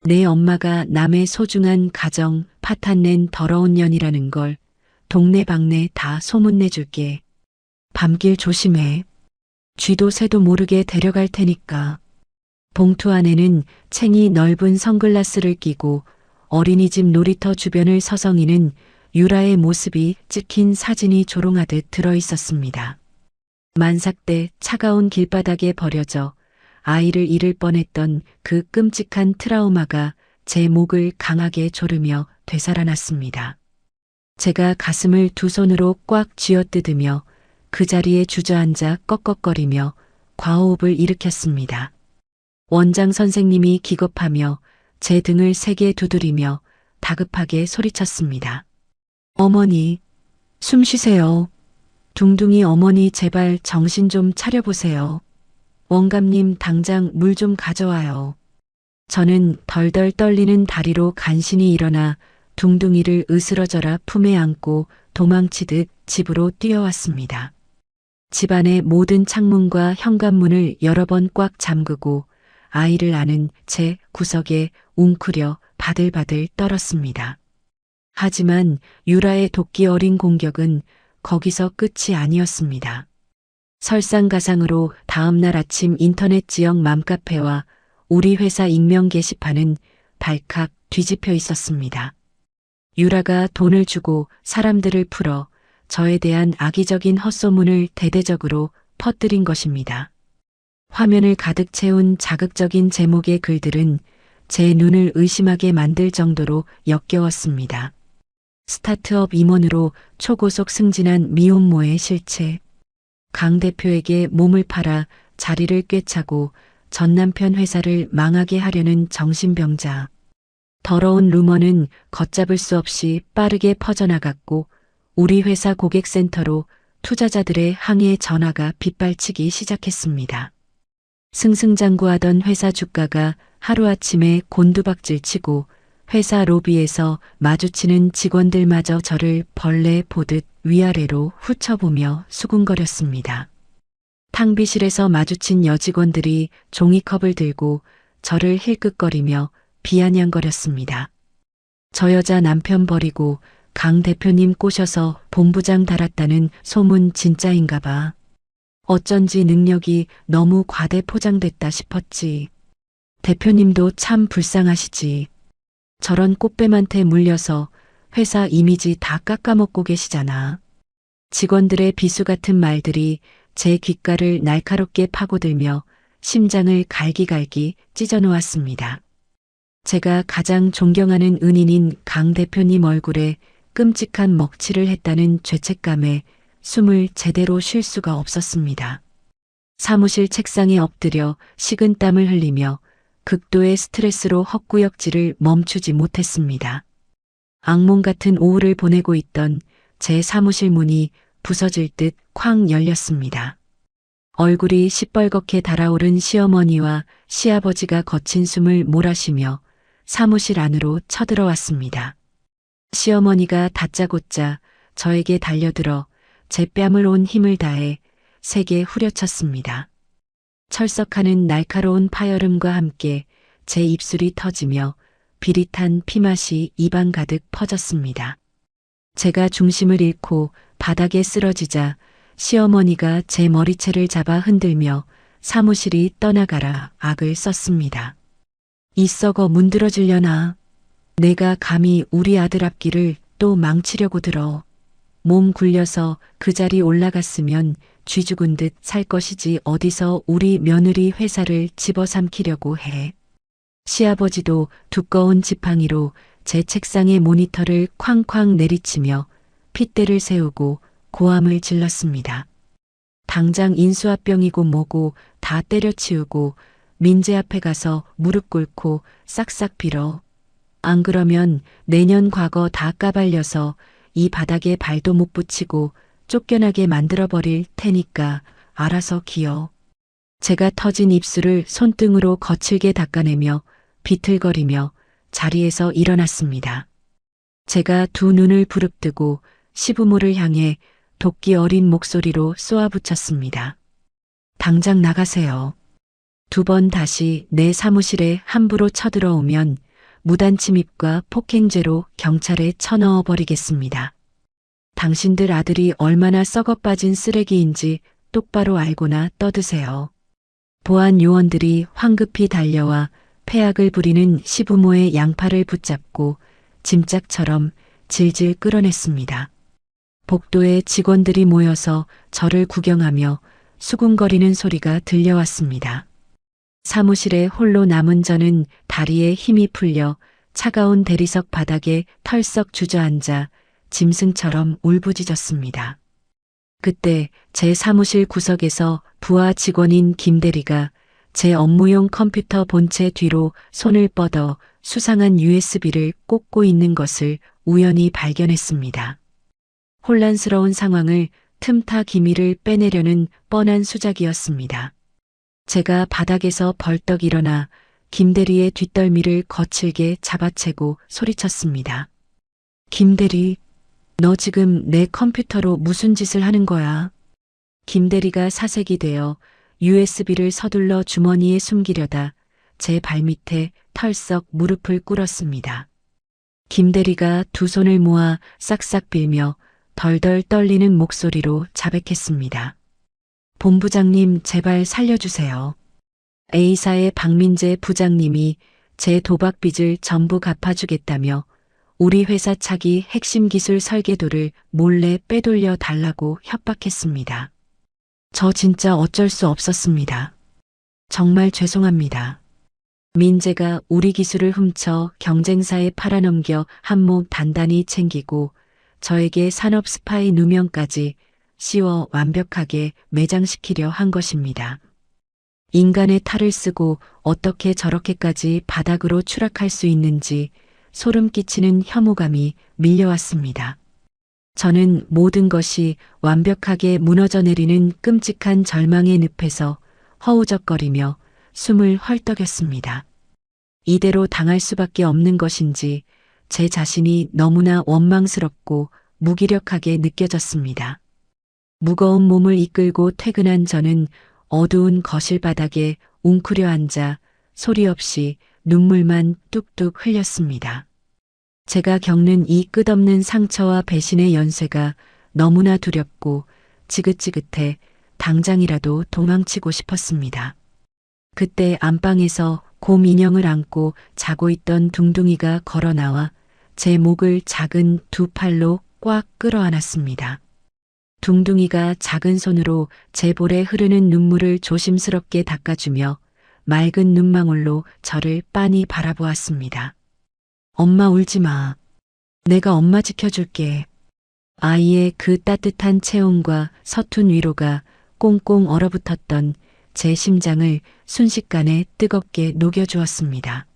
내 엄마가 남의 소중한 가정 파탄낸 더러운 년이라는 걸 동네방네 다 소문내줄게. 밤길 조심해. 쥐도 새도 모르게 데려갈 테니까. 봉투 안에는 챙이 넓은 선글라스를 끼고 어린이집 놀이터 주변을 서성이는 유라의 모습이 찍힌 사진이 조롱하듯 들어있었습니다. 만삭 때 차가운 길바닥에 버려져 아이를 잃을 뻔했던 그 끔찍한 트라우마가 제 목을 강하게 조르며 되살아났습니다. 제가 가슴을 두 손으로 꽉 쥐어뜯으며 그 자리에 주저앉아 꺽꺽거리며 과호흡을 일으켰습니다. 원장 선생님이 기겁하며 제 등을 세게 두드리며 다급하게 소리쳤습니다. 어머니, 숨 쉬세요. 둥둥이 어머니 제발 정신 좀 차려보세요. 원감님 당장 물 좀 가져와요. 저는 덜덜 떨리는 다리로 간신히 일어나 둥둥이를 으스러져라 품에 안고 도망치듯 집으로 뛰어왔습니다. 집안의 모든 창문과 현관문을 여러 번 꽉 잠그고 아이를 안은 채 구석에 웅크려 바들바들 떨었습니다. 하지만 유라의 도끼 어린 공격은 거기서 끝이 아니었습니다. 설상가상으로 다음날 아침 인터넷 지역 맘카페와 우리 회사 익명 게시판은 발칵 뒤집혀 있었습니다. 유라가 돈을 주고 사람들을 풀어 저에 대한 악의적인 헛소문을 대대적으로 퍼뜨린 것입니다. 화면을 가득 채운 자극적인 제목의 글들은 제 눈을 의심하게 만들 정도로 역겨웠습니다. 스타트업 임원으로 초고속 승진한 미혼모의 실체. 강 대표에게 몸을 팔아 자리를 꿰차고 전 남편 회사를 망하게 하려는 정신병자. 더러운 루머는 걷잡을 수 없이 빠르게 퍼져나갔고 우리 회사 고객센터로 투자자들의 항해 전화가 빗발치기 시작했습니다. 승승장구하던 회사 주가가 하루아침에 곤두박질치고 회사 로비에서 마주치는 직원들마저 저를 벌레 보듯 위아래로 훑어보며 수군거렸습니다. 탕비실에서 마주친 여직원들이 종이컵을 들고 저를 힐끗거리며 비아냥거렸습니다. 저 여자 남편 버리고 강 대표님 꼬셔서 본부장 달았다는 소문 진짜인가 봐. 어쩐지 능력이 너무 과대 포장됐다 싶었지. 대표님도 참 불쌍하시지. 저런 꽃뱀한테 물려서 회사 이미지 다 깎아먹고 계시잖아. 직원들의 비수 같은 말들이 제 귓가를 날카롭게 파고들며 심장을 갈기갈기 찢어놓았습니다. 제가 가장 존경하는 은인인 강 대표님 얼굴에 끔찍한 먹칠을 했다는 죄책감에 숨을 제대로 쉴 수가 없었습니다. 사무실 책상에 엎드려 식은 땀을 흘리며 극도의 스트레스로 헛구역질을 멈추지 못했습니다. 악몽 같은 오후를 보내고 있던 제 사무실 문이 부서질 듯 쾅 열렸습니다. 얼굴이 시뻘겋게 달아오른 시어머니와 시아버지가 거친 숨을 몰아쉬며 사무실 안으로 쳐들어왔습니다. 시어머니가 다짜고짜 저에게 달려들어 제 뺨을 온 힘을 다해 세게 후려쳤습니다. 철썩하는 날카로운 파열음과 함께 제 입술이 터지며 비릿한 피맛이 입안 가득 퍼졌습니다. 제가 중심을 잃고 바닥에 쓰러지자 시어머니가 제 머리채를 잡아 흔들며 사무실이 떠나가라 악을 썼습니다. 이 썩어 문드러지려나. 내가 감히 우리 아들 앞길을 또 망치려고 들어. 몸 굴려서 그 자리 올라갔으면 쥐 죽은 듯 살 것이지 어디서 우리 며느리 회사를 집어삼키려고 해. 시아버지도 두꺼운 지팡이로 제 책상의 모니터를 쾅쾅 내리치며 핏대를 세우고 고함을 질렀습니다. 당장 인수합병이고 뭐고 다 때려치우고 민재 앞에 가서 무릎 꿇고 싹싹 빌어. 안 그러면 내년 과거 다 까발려서 이 바닥에 발도 못 붙이고 쫓겨나게 만들어버릴 테니까 알아서 기어. 제가 터진 입술을 손등으로 거칠게 닦아내며 비틀거리며 자리에서 일어났습니다. 제가 두 눈을 부릅뜨고 시부모를 향해 도끼 어린 목소리로 쏘아붙였습니다. 당장 나가세요. 두 번 다시 내 사무실에 함부로 쳐들어오면 무단 침입과 폭행죄로 경찰에 쳐넣어 버리겠습니다. 당신들 아들이 얼마나 썩어빠진 쓰레기인지 똑바로 알고나 떠드세요. 보안 요원들이 황급히 달려와 폐악을 부리는 시부모의 양팔을 붙잡고 짐짝처럼 질질 끌어냈습니다. 복도에 직원들이 모여서 저를 구경하며 수군거리는 소리가 들려왔습니다. 사무실에 홀로 남은 저는 다리에 힘이 풀려 차가운 대리석 바닥에 털썩 주저앉아 짐승처럼 울부짖었습니다. 그때 제 사무실 구석에서 부하 직원인 김대리가 제 업무용 컴퓨터 본체 뒤로 손을 뻗어 수상한 USB를 꽂고 있는 것을 우연히 발견했습니다. 혼란스러운 상황을 틈타 기미를 빼내려는 뻔한 수작이었습니다. 제가 바닥에서 벌떡 일어나 김대리의 뒷덜미를 거칠게 잡아채고 소리쳤습니다. 김대리, 너 지금 내 컴퓨터로 무슨 짓을 하는 거야? 김대리가 사색이 되어 USB를 서둘러 주머니에 숨기려다 제 발밑에 털썩 무릎을 꿇었습니다. 김대리가 두 손을 모아 싹싹 빌며 덜덜 떨리는 목소리로 자백했습니다. 본부장님, 제발 살려주세요. A사의 박민재 부장님이 제 도박 빚을 전부 갚아주겠다며 우리 회사 차기 핵심 기술 설계도를 몰래 빼돌려 달라고 협박했습니다. 저 진짜 어쩔 수 없었습니다. 정말 죄송합니다. 민재가 우리 기술을 훔쳐 경쟁사에 팔아넘겨 한몸 단단히 챙기고 저에게 산업 스파이 누명까지 씌워 완벽하게 매장시키려 한 것입니다. 인간의 탈을 쓰고 어떻게 저렇게까지 바닥으로 추락할 수 있는지 소름 끼치는 혐오감이 밀려왔습니다. 저는 모든 것이 완벽하게 무너져 내리는 끔찍한 절망의 늪에서 허우적거리며 숨을 헐떡였습니다. 이대로 당할 수밖에 없는 것인지 제 자신이 너무나 원망스럽고 무기력하게 느껴졌습니다. 무거운 몸을 이끌고 퇴근한 저는 어두운 거실 바닥에 웅크려 앉아 소리 없이 눈물만 뚝뚝 흘렸습니다. 제가 겪는 이 끝없는 상처와 배신의 연쇄가 너무나 두렵고 지긋지긋해 당장이라도 도망치고 싶었습니다. 그때 안방에서 곰 인형을 안고 자고 있던 둥둥이가 걸어 나와 제 목을 작은 두 팔로 꽉 끌어안았습니다. 둥둥이가 작은 손으로 제 볼에 흐르는 눈물을 조심스럽게 닦아주며 맑은 눈망울로 저를 빤히 바라보았습니다. 엄마 울지 마. 내가 엄마 지켜줄게. 아이의 그 따뜻한 체온과 서툰 위로가 꽁꽁 얼어붙었던 제 심장을 순식간에 뜨겁게 녹여주었습니다.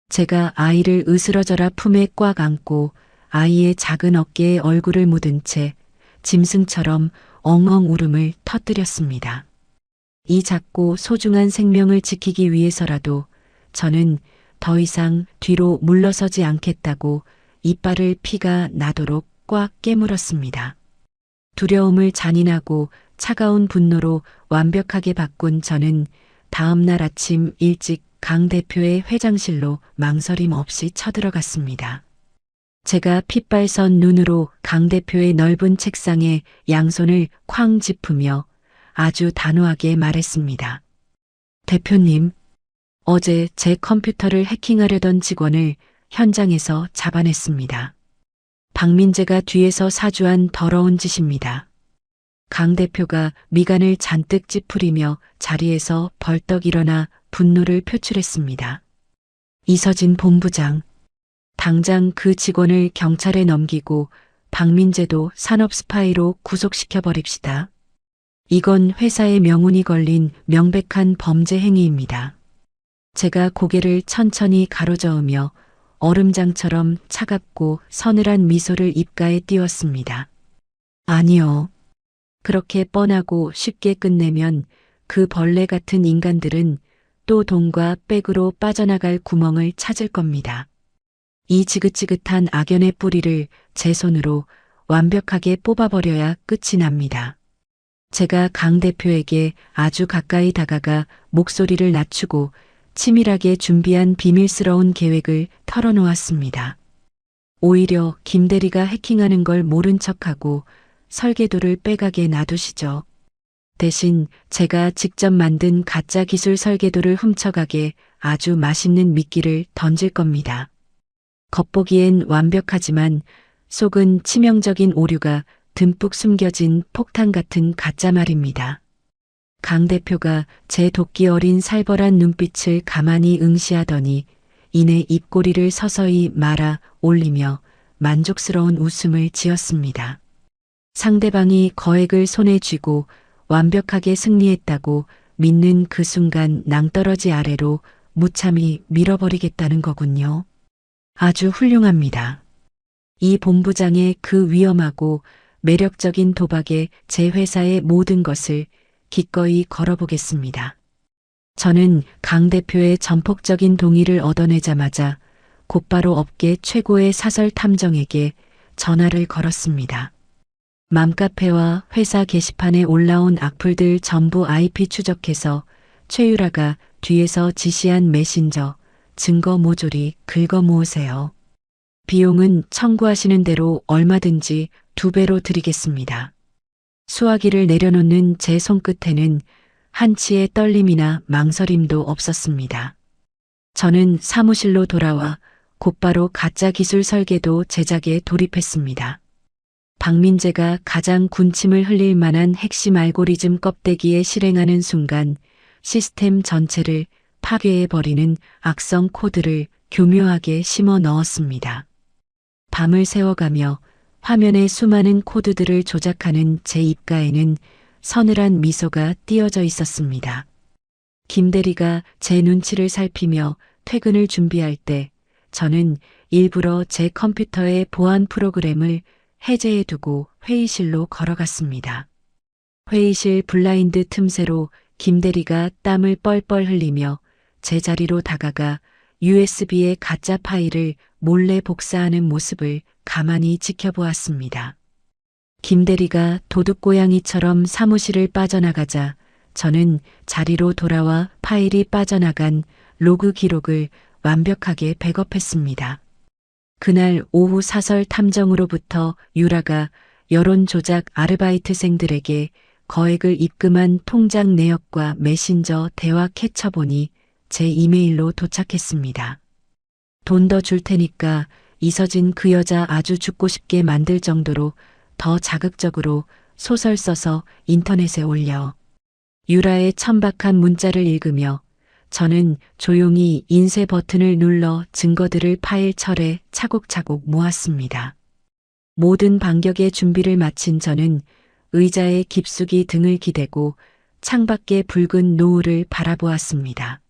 제가 아이를 으스러져라 품에 꽉 안고 아이의 작은 어깨에 얼굴을 묻은 채 짐승처럼 엉엉 울음을 터뜨렸습니다. 이 작고 소중한 생명을 지키기 위해서라도 저는 더 이상 뒤로 물러서지 않겠다고 이빨을 피가 나도록 꽉 깨물었습니다. 두려움을 잔인하고 차가운 분노로 완벽하게 바꾼 저는 다음 날 아침 일찍 강 대표의 회장실로 망설임 없이 쳐들어갔습니다. 제가 핏발선 눈으로 강 대표의 넓은 책상에 양손을 쾅 짚으며 아주 단호하게 말했습니다. 대표님, 어제 제 컴퓨터를 해킹하려던 직원을 현장에서 잡아냈습니다. 박민재가 뒤에서 사주한 더러운 짓입니다. 강 대표가 미간을 잔뜩 찌푸리며 자리에서 벌떡 일어나 분노를 표출했습니다. 이서진 본부장, 당장 그 직원을 경찰에 넘기고 박민재도 산업 스파이로 구속시켜 버립시다. 이건 회사의 명운이 걸린 명백한 범죄 행위입니다. 제가 고개를 천천히 가로저으며 얼음장처럼 차갑고 서늘한 미소를 입가에 띄웠습니다. 아니요. 그렇게 뻔하고 쉽게 끝내면 그 벌레 같은 인간들은 또 돈과 백으로 빠져나갈 구멍을 찾을 겁니다. 이 지긋지긋한 악연의 뿌리를 제 손으로 완벽하게 뽑아버려야 끝이 납니다. 제가 강 대표에게 아주 가까이 다가가 목소리를 낮추고 치밀하게 준비한 비밀스러운 계획을 털어놓았습니다. 오히려 김 대리가 해킹하는 걸 모른 척하고 설계도를 빼가게 놔두시죠. 대신 제가 직접 만든 가짜 기술 설계도를 훔쳐가게 아주 맛있는 미끼를 던질 겁니다. 겉보기엔 완벽하지만 속은 치명적인 오류가 듬뿍 숨겨진 폭탄 같은 가짜 말입니다. 강 대표가 제 도끼 어린 살벌한 눈빛을 가만히 응시하더니 이내 입꼬리를 서서히 말아 올리며 만족스러운 웃음을 지었습니다. 상대방이 거액을 손에 쥐고 완벽하게 승리했다고 믿는 그 순간 낭떠러지 아래로 무참히 밀어버리겠다는 거군요. 아주 훌륭합니다. 이 본부장의 그 위험하고 매력적인 도박에 제 회사의 모든 것을 기꺼이 걸어보겠습니다. 저는 강 대표의 전폭적인 동의를 얻어내자마자 곧바로 업계 최고의 사설 탐정에게 전화를 걸었습니다. 맘카페와 회사 게시판에 올라온 악플들 전부 IP 추적해서 최유라가 뒤에서 지시한 메신저, 증거 모조리 긁어 모으세요. 비용은 청구하시는 대로 얼마든지 2배로 드리겠습니다. 수화기를 내려놓는 제 손끝에는 한치의 떨림이나 망설임도 없었습니다. 저는 사무실로 돌아와 곧바로 가짜 기술 설계도 제작에 돌입했습니다. 박민재가 가장 군침을 흘릴 만한 핵심 알고리즘 껍데기에 실행하는 순간 시스템 전체를 파괴해버리는 악성 코드를 교묘하게 심어 넣었습니다. 밤을 새워가며 화면에 수많은 코드들을 조작하는 제 입가에는 서늘한 미소가 띄어져 있었습니다. 김 대리가 제 눈치를 살피며 퇴근을 준비할 때 저는 일부러 제 컴퓨터의 보안 프로그램을 해제해두고 회의실로 걸어갔습니다. 회의실 블라인드 틈새로 김 대리가 땀을 뻘뻘 흘리며 제 자리로 다가가 USB의 가짜 파일을 몰래 복사하는 모습을 가만히 지켜보았습니다. 김 대리가 도둑고양이처럼 사무실을 빠져나가자 저는 자리로 돌아와 파일이 빠져나간 로그 기록을 완벽하게 백업했습니다. 그날 오후 사설 탐정으로부터 유라가 여론 조작 아르바이트생들에게 거액을 입금한 통장 내역과 메신저 대화 캡처본이 제 이메일로 도착했습니다. 돈 더 줄 테니까 이서진 그 여자 아주 죽고 싶게 만들 정도로 더 자극적으로 소설 써서 인터넷에 올려. 유라의 천박한 문자를 읽으며 저는 조용히 인쇄 버튼을 눌러 증거들을 파일철에 차곡차곡 모았습니다. 모든 반격의 준비를 마친 저는 의자에 깊숙이 등을 기대고 창밖의 붉은 노을을 바라보았습니다.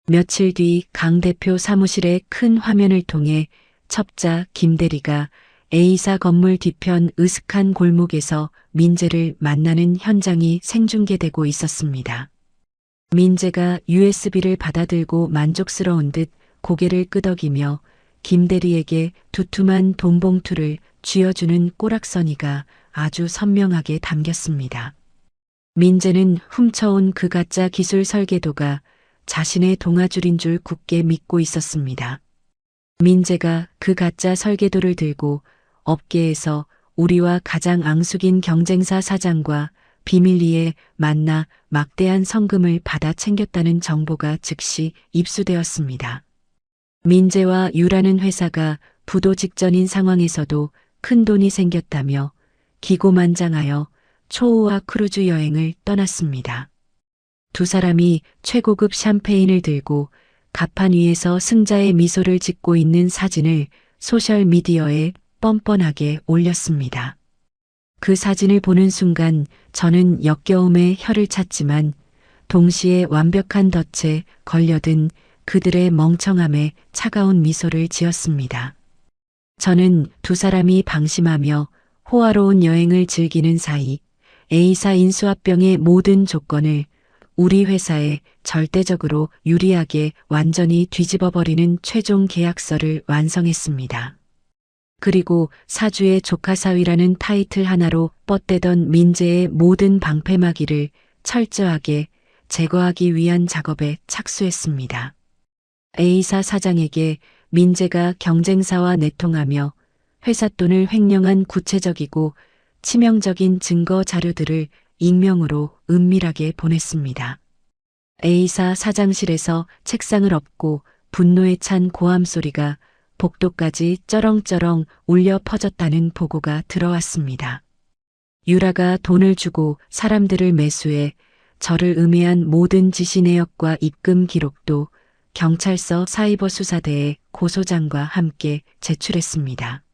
며칠 뒤 강 대표 사무실의 큰 화면을 통해 첩자 김 대리가 A사 건물 뒤편 으슥한 골목에서 민재를 만나는 현장이 생중계되고 있었습니다. 민재가 USB를 받아들고 만족스러운 듯 고개를 끄덕이며 김 대리에게 두툼한 돈 봉투를 쥐어주는 꼬락서니가 아주 선명하게 담겼습니다. 민재는 훔쳐온 그 가짜 기술 설계도가 자신의 동아줄인 줄 굳게 믿고 있었습니다. 민재가 그 가짜 설계도를 들고 업계에서 우리와 가장 앙숙인 경쟁사 사장과 비밀리에 만나 막대한 성금을 받아 챙겼다는 정보가 즉시 입수되었습니다. 민재와 유라는 회사가 부도 직전인 상황에서도 큰 돈이 생겼다며 기고만장하여 초호화 크루즈 여행을 떠났습니다. 두 사람이 최고급 샴페인을 들고 갑판 위에서 승자의 미소를 짓고 있는 사진을 소셜미디어에 뻔뻔하게 올렸습니다. 그 사진을 보는 순간 저는 역겨움에 혀를 찼지만 동시에 완벽한 덫에 걸려든 그들의 멍청함에 차가운 미소를 지었습니다. 저는 두 사람이 방심하며 호화로운 여행을 즐기는 사이 A사 인수합병의 모든 조건을 우리 회사에 절대적으로 유리하게 완전히 뒤집어버리는 최종 계약서를 완성했습니다. 그리고 사주의 조카사위라는 타이틀 하나로 뻗대던 민재의 모든 방패막이를 철저하게 제거하기 위한 작업에 착수했습니다. A사 사장에게 민재가 경쟁사와 내통하며 회사 돈을 횡령한 구체적이고 치명적인 증거 자료들을 익명으로 은밀하게 보냈습니다. A사 사장실에서 책상을 엎고 분노에 찬 고함 소리가 복도까지 쩌렁쩌렁 울려 퍼졌다는 보고가 들어왔습니다. 유라가 돈을 주고 사람들을 매수해 저를 음해한 모든 지시 내역과 입금 기록도 경찰서 사이버 수사대에 고소장과 함께 제출했습니다.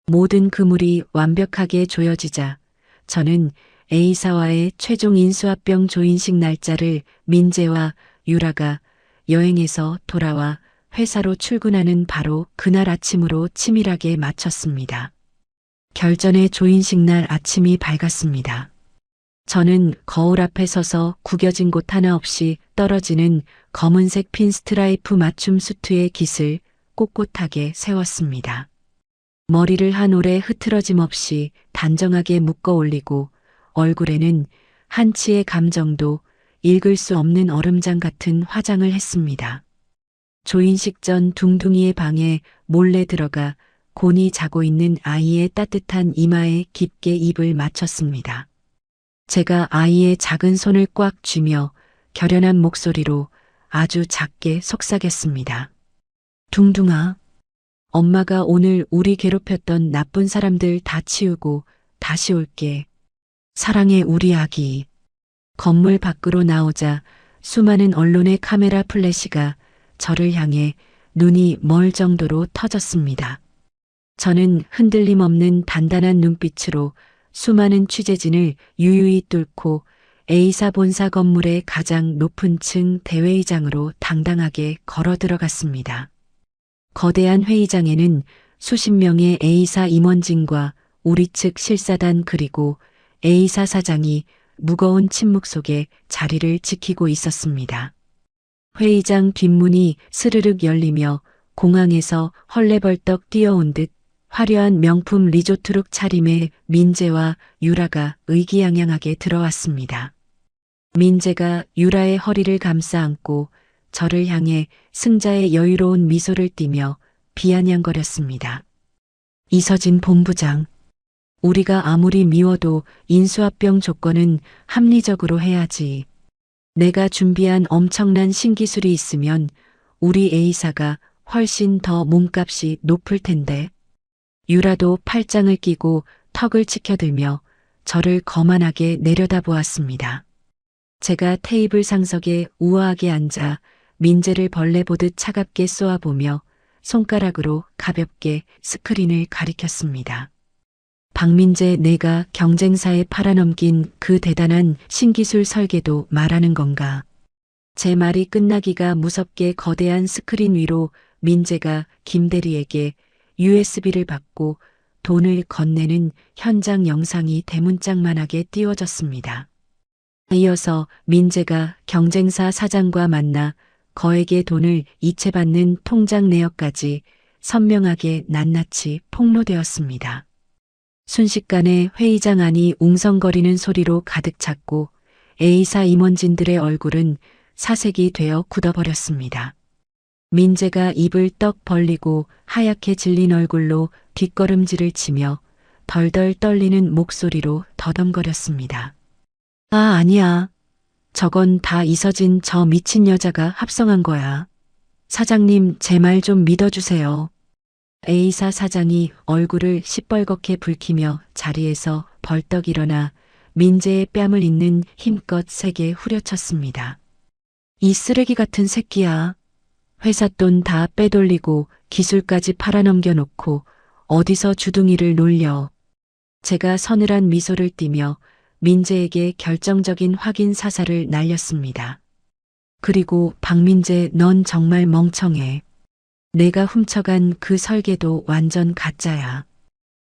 모든 그물이 완벽하게 조여지자 저는 A사와의 최종 인수합병 조인식 날짜를 민재와 유라가 여행에서 돌아와 회사로 출근하는 바로 그날 아침으로 치밀하게 맞췄습니다. 결전의 조인식 날 아침이 밝았습니다. 저는 거울 앞에 서서 구겨진 곳 하나 없이 떨어지는 검은색 핀 스트라이프 맞춤 수트의 깃을 꼿꼿하게 세웠습니다. 머리를 한 올에 흐트러짐 없이 단정하게 묶어 올리고 얼굴에는 한치의 감정도 읽을 수 없는 얼음장 같은 화장을 했습니다. 조인식 전 둥둥이의 방에 몰래 들어가 곤히 자고 있는 아이의 따뜻한 이마에 깊게 입을 맞췄습니다. 제가 아이의 작은 손을 꽉 쥐며 결연한 목소리로 아주 작게 속삭였습니다. 둥둥아, 엄마가 오늘 우리 괴롭혔던 나쁜 사람들 다 치우고 다시 올게. 사랑해 우리 아기. 건물 밖으로 나오자 수많은 언론의 카메라 플래시가 저를 향해 눈이 멀 정도로 터졌습니다. 저는 흔들림 없는 단단한 눈빛으로 수많은 취재진을 유유히 뚫고 A사 본사 건물의 가장 높은 층 대회의장으로 당당하게 걸어 들어갔습니다. 거대한 회의장에는 수십 명의 A사 임원진과 우리 측 실사단 그리고 A사 사장이 무거운 침묵 속에 자리를 지키고 있었습니다. 회의장 뒷문이 스르륵 열리며 공항에서 헐레벌떡 뛰어온 듯 화려한 명품 리조트룩 차림의 민재와 유라가 의기양양하게 들어왔습니다. 민재가 유라의 허리를 감싸 안고 저를 향해 승자의 여유로운 미소를 띠며 비아냥거렸습니다. 이서진 본부장, 우리가 아무리 미워도 인수합병 조건은 합리적으로 해야지. 내가 준비한 엄청난 신기술이 있으면 우리 A사가 훨씬 더 몸값이 높을 텐데. 유라도 팔짱을 끼고 턱을 치켜들며 저를 거만하게 내려다보았습니다. 제가 테이블 상석에 우아하게 앉아 민재를 벌레 보듯 차갑게 쏘아보며 손가락으로 가볍게 스크린을 가리켰습니다. 박민재, 내가 경쟁사에 팔아넘긴 그 대단한 신기술 설계도 말하는 건가? 제 말이 끝나기가 무섭게 거대한 스크린 위로 민재가 김 대리에게 USB를 받고 돈을 건네는 현장 영상이 대문짝만하게 띄워졌습니다. 이어서 민재가 경쟁사 사장과 만나 거액의 돈을 이체받는 통장 내역까지 선명하게 낱낱이 폭로되었습니다. 순식간에 회의장 안이 웅성거리는 소리로 가득 찼고 A사 임원진들의 얼굴은 사색이 되어 굳어버렸습니다. 민재가 입을 떡 벌리고 하얗게 질린 얼굴로 뒷걸음질을 치며 덜덜 떨리는 목소리로 더듬거렸습니다. 아, 아니야. 저건 다 이서진 저 미친 여자가 합성한 거야. 사장님, 제 말 좀 믿어주세요. A사 사장이 얼굴을 시뻘겋게 붉히며 자리에서 벌떡 일어나 민재의 뺨을 잇는 힘껏 세게 후려쳤습니다. 이 쓰레기 같은 새끼야. 회사 돈 다 빼돌리고 기술까지 팔아넘겨놓고 어디서 주둥이를 놀려. 제가 서늘한 미소를 띠며 민재에게 결정적인 확인 사살을 날렸습니다. 그리고 박민재, 넌 정말 멍청해. 내가 훔쳐간 그 설계도 완전 가짜야.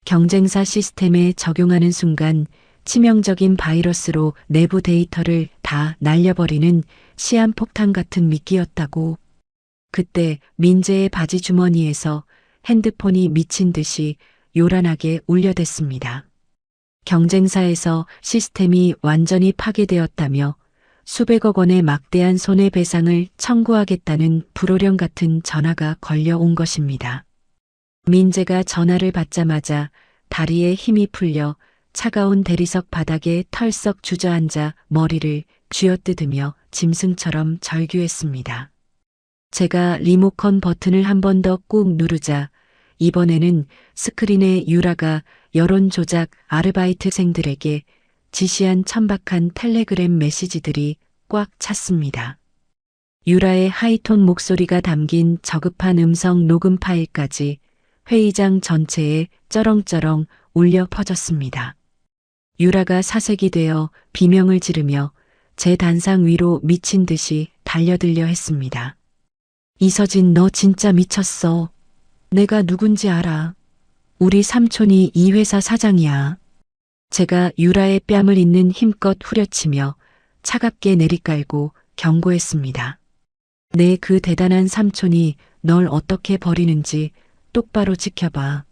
경쟁사 시스템에 적용하는 순간 치명적인 바이러스로 내부 데이터를 다 날려버리는 시한폭탄 같은 미끼였다고. 그때 민재의 바지 주머니에서 핸드폰이 미친 듯이 요란하게 울려댔습니다. 경쟁사에서 시스템이 완전히 파괴되었다며 수백억 원의 막대한 손해배상을 청구하겠다는 불호령 같은 전화가 걸려온 것입니다. 민재가 전화를 받자마자 다리에 힘이 풀려 차가운 대리석 바닥에 털썩 주저앉아 머리를 쥐어뜯으며 짐승처럼 절규했습니다. 제가 리모컨 버튼을 한 번 더 꾹 누르자 이번에는 스크린에 유라가 여론 조작 아르바이트생들에게 지시한 천박한 텔레그램 메시지들이 꽉 찼습니다. 유라의 하이톤 목소리가 담긴 저급한 음성 녹음 파일까지 회의장 전체에 쩌렁쩌렁 울려 퍼졌습니다. 유라가 사색이 되어 비명을 지르며 제 단상 위로 미친 듯이 달려들려 했습니다. 이서진, 너 진짜 미쳤어. 내가 누군지 알아. 우리 삼촌이 이 회사 사장이야. 제가 유라의 뺨을 잇는 힘껏 후려치며 차갑게 내리깔고 경고했습니다. 내 그 대단한 삼촌이 널 어떻게 버리는지 똑바로 지켜봐.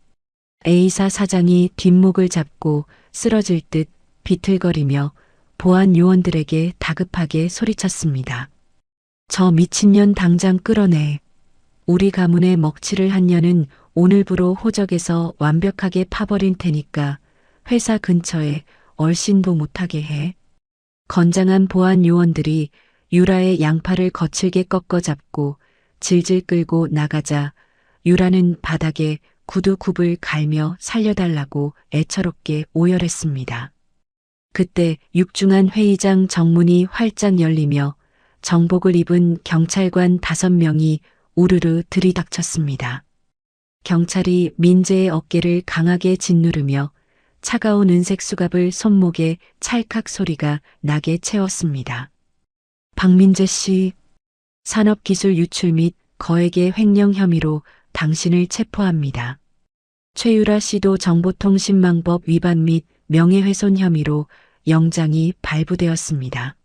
A사 사장이 뒷목을 잡고 쓰러질 듯 비틀거리며 보안 요원들에게 다급하게 소리쳤습니다. 저 미친년 당장 끌어내. 우리 가문의 먹칠을 한 년은 오늘부로 호적에서 완벽하게 파버린 테니까 회사 근처에 얼씬도 못하게 해. 건장한 보안 요원들이 유라의 양팔을 거칠게 꺾어 잡고 질질 끌고 나가자 유라는 바닥에 구두굽을 갈며 살려달라고 애처롭게 오열했습니다. 그때 육중한 회의장 정문이 활짝 열리며 정복을 입은 경찰관 5명이 우르르 들이닥쳤습니다. 경찰이 민재의 어깨를 강하게 짓누르며 차가운 은색 수갑을 손목에 찰칵 소리가 나게 채웠습니다. 박민재 씨, 산업기술 유출 및 거액의 횡령 혐의로 당신을 체포합니다. 최유라 씨도 정보통신망법 위반 및 명예훼손 혐의로 영장이 발부되었습니다.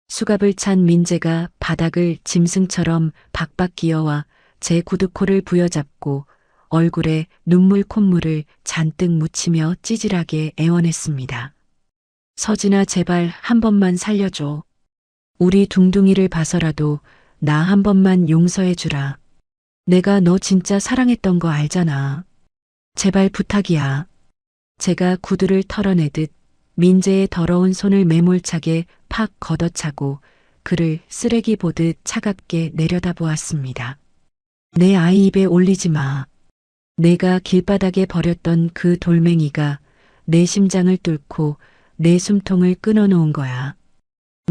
수갑을 찬 민재가 바닥을 짐승처럼 박박 기어와 제 구두코를 부여잡고 얼굴에 눈물 콧물을 잔뜩 묻히며 찌질하게 애원했습니다. 서진아, 제발 한 번만 살려줘. 우리 둥둥이를 봐서라도 나 한 번만 용서해 주라. 내가 너 진짜 사랑했던 거 알잖아. 제발 부탁이야. 제가 구두를 털어내듯 민재의 더러운 손을 매몰차게 팍 걷어차고 그를 쓰레기 보듯 차갑게 내려다보았습니다. 내 아이 입에 올리지 마. 내가 길바닥에 버렸던 그 돌멩이가 내 심장을 뚫고 내 숨통을 끊어놓은 거야.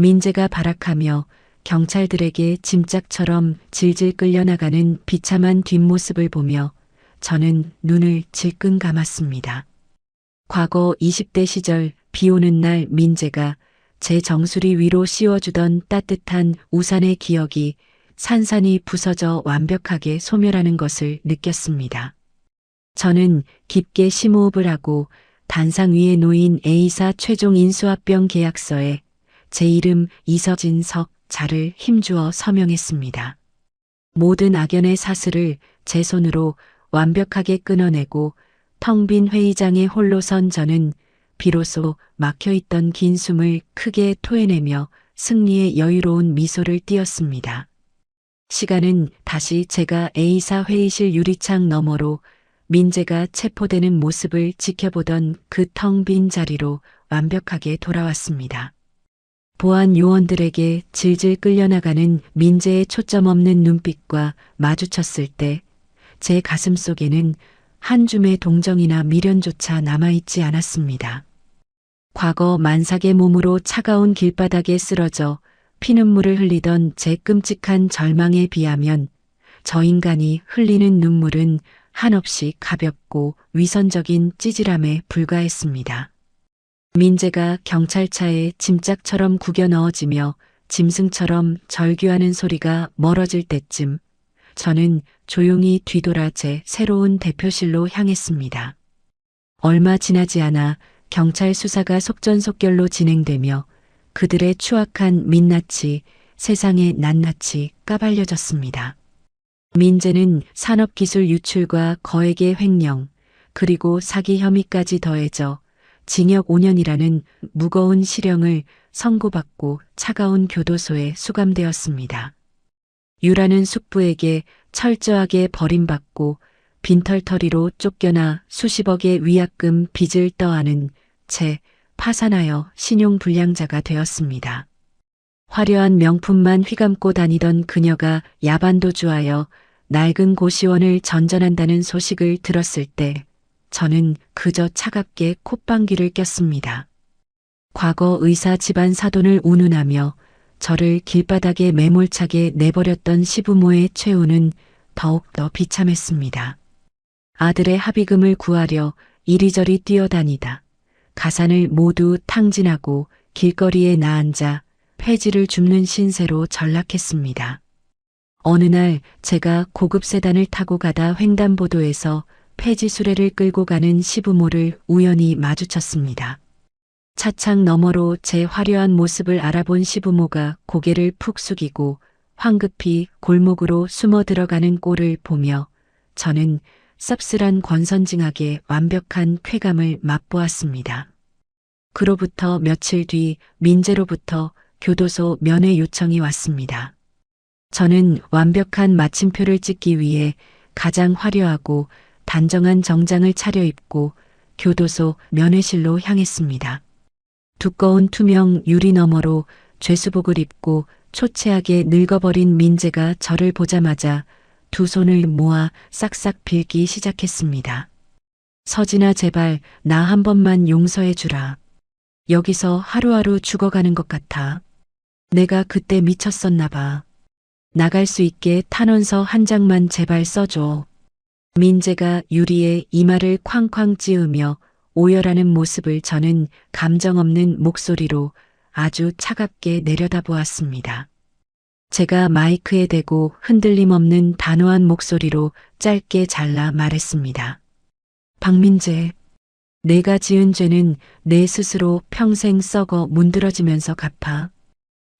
민재가 발악하며 경찰들에게 짐짝처럼 질질 끌려나가는 비참한 뒷모습을 보며 저는 눈을 질끈 감았습니다. 과거 20대 시절 비 오는 날 민재가 제 정수리 위로 씌워주던 따뜻한 우산의 기억이 산산이 부서져 완벽하게 소멸하는 것을 느꼈습니다. 저는 깊게 심호흡을 하고 단상 위에 놓인 A사 최종 인수합병 계약서에 제 이름 이서진 석자를 힘주어 서명했습니다. 모든 악연의 사슬을 제 손으로 완벽하게 끊어내고 텅 빈 회의장에 홀로 선 저는 비로소 막혀있던 긴 숨을 크게 토해내며 승리의 여유로운 미소를 띄었습니다. 시간은 다시 제가 A사 회의실 유리창 너머로 민재가 체포되는 모습을 지켜보던 그 텅 빈 자리로 완벽하게 돌아왔습니다. 보안 요원들에게 질질 끌려나가는 민재의 초점 없는 눈빛과 마주쳤을 때 제 가슴 속에는 한 줌의 동정이나 미련조차 남아있지 않았습니다. 과거 만삭의 몸으로 차가운 길바닥에 쓰러져 피눈물을 흘리던 제 끔찍한 절망에 비하면 저 인간이 흘리는 눈물은 한없이 가볍고 위선적인 찌질함에 불과했습니다. 민재가 경찰차에 짐짝처럼 구겨 넣어지며 짐승처럼 절규하는 소리가 멀어질 때쯤 저는 조용히 뒤돌아 제 새로운 대표실로 향했습니다. 얼마 지나지 않아 경찰 수사가 속전속결로 진행되며 그들의 추악한 민낯이 세상에 낱낱이 까발려졌습니다. 민재는 산업기술 유출과 거액의 횡령, 그리고 사기 혐의까지 더해져 징역 5년이라는 무거운 실형을 선고받고 차가운 교도소에 수감되었습니다. 유라는 숙부에게 철저하게 버림받고 빈털터리로 쫓겨나 수십억의 위약금 빚을 떠안은 채 파산하여 신용불량자가 되었습니다. 화려한 명품만 휘감고 다니던 그녀가 야반도주하여 낡은 고시원을 전전한다는 소식을 들었을 때 저는 그저 차갑게 콧방귀를 꼈습니다. 과거 의사 집안 사돈을 운운하며 저를 길바닥에 매몰차게 내버렸던 시부모의 최후는 더욱더 비참했습니다. 아들의 합의금을 구하려 이리저리 뛰어다니다 가산을 모두 탕진하고 길거리에 나앉아 폐지를 줍는 신세로 전락했습니다. 어느 날 제가 고급 세단을 타고 가다 횡단보도에서 폐지 수레를 끌고 가는 시부모를 우연히 마주쳤습니다. 차창 너머로 제 화려한 모습을 알아본 시부모가 고개를 푹 숙이고 황급히 골목으로 숨어 들어가는 꼴을 보며 저는 씁쓸한 권선징악의 완벽한 쾌감을 맛보았습니다. 그로부터 며칠 뒤 민재로부터 교도소 면회 요청이 왔습니다. 저는 완벽한 마침표를 찍기 위해 가장 화려하고 단정한 정장을 차려입고 교도소 면회실로 향했습니다. 두꺼운 투명 유리 너머로 죄수복을 입고 초췌하게 늙어버린 민재가 저를 보자마자 두 손을 모아 싹싹 빌기 시작했습니다. 서진아, 제발 나 한 번만 용서해 주라. 여기서 하루하루 죽어가는 것 같아. 내가 그때 미쳤었나 봐. 나갈 수 있게 탄원서 한 장만 제발 써줘. 민재가 유리에 이마를 쾅쾅 찌으며 오열하는 모습을 저는 감정 없는 목소리로 아주 차갑게 내려다보았습니다. 제가 마이크에 대고 흔들림 없는 단호한 목소리로 짧게 잘라 말했습니다. 박민재, 내가 지은 죄는 내 스스로 평생 썩어 문드러지면서 갚아.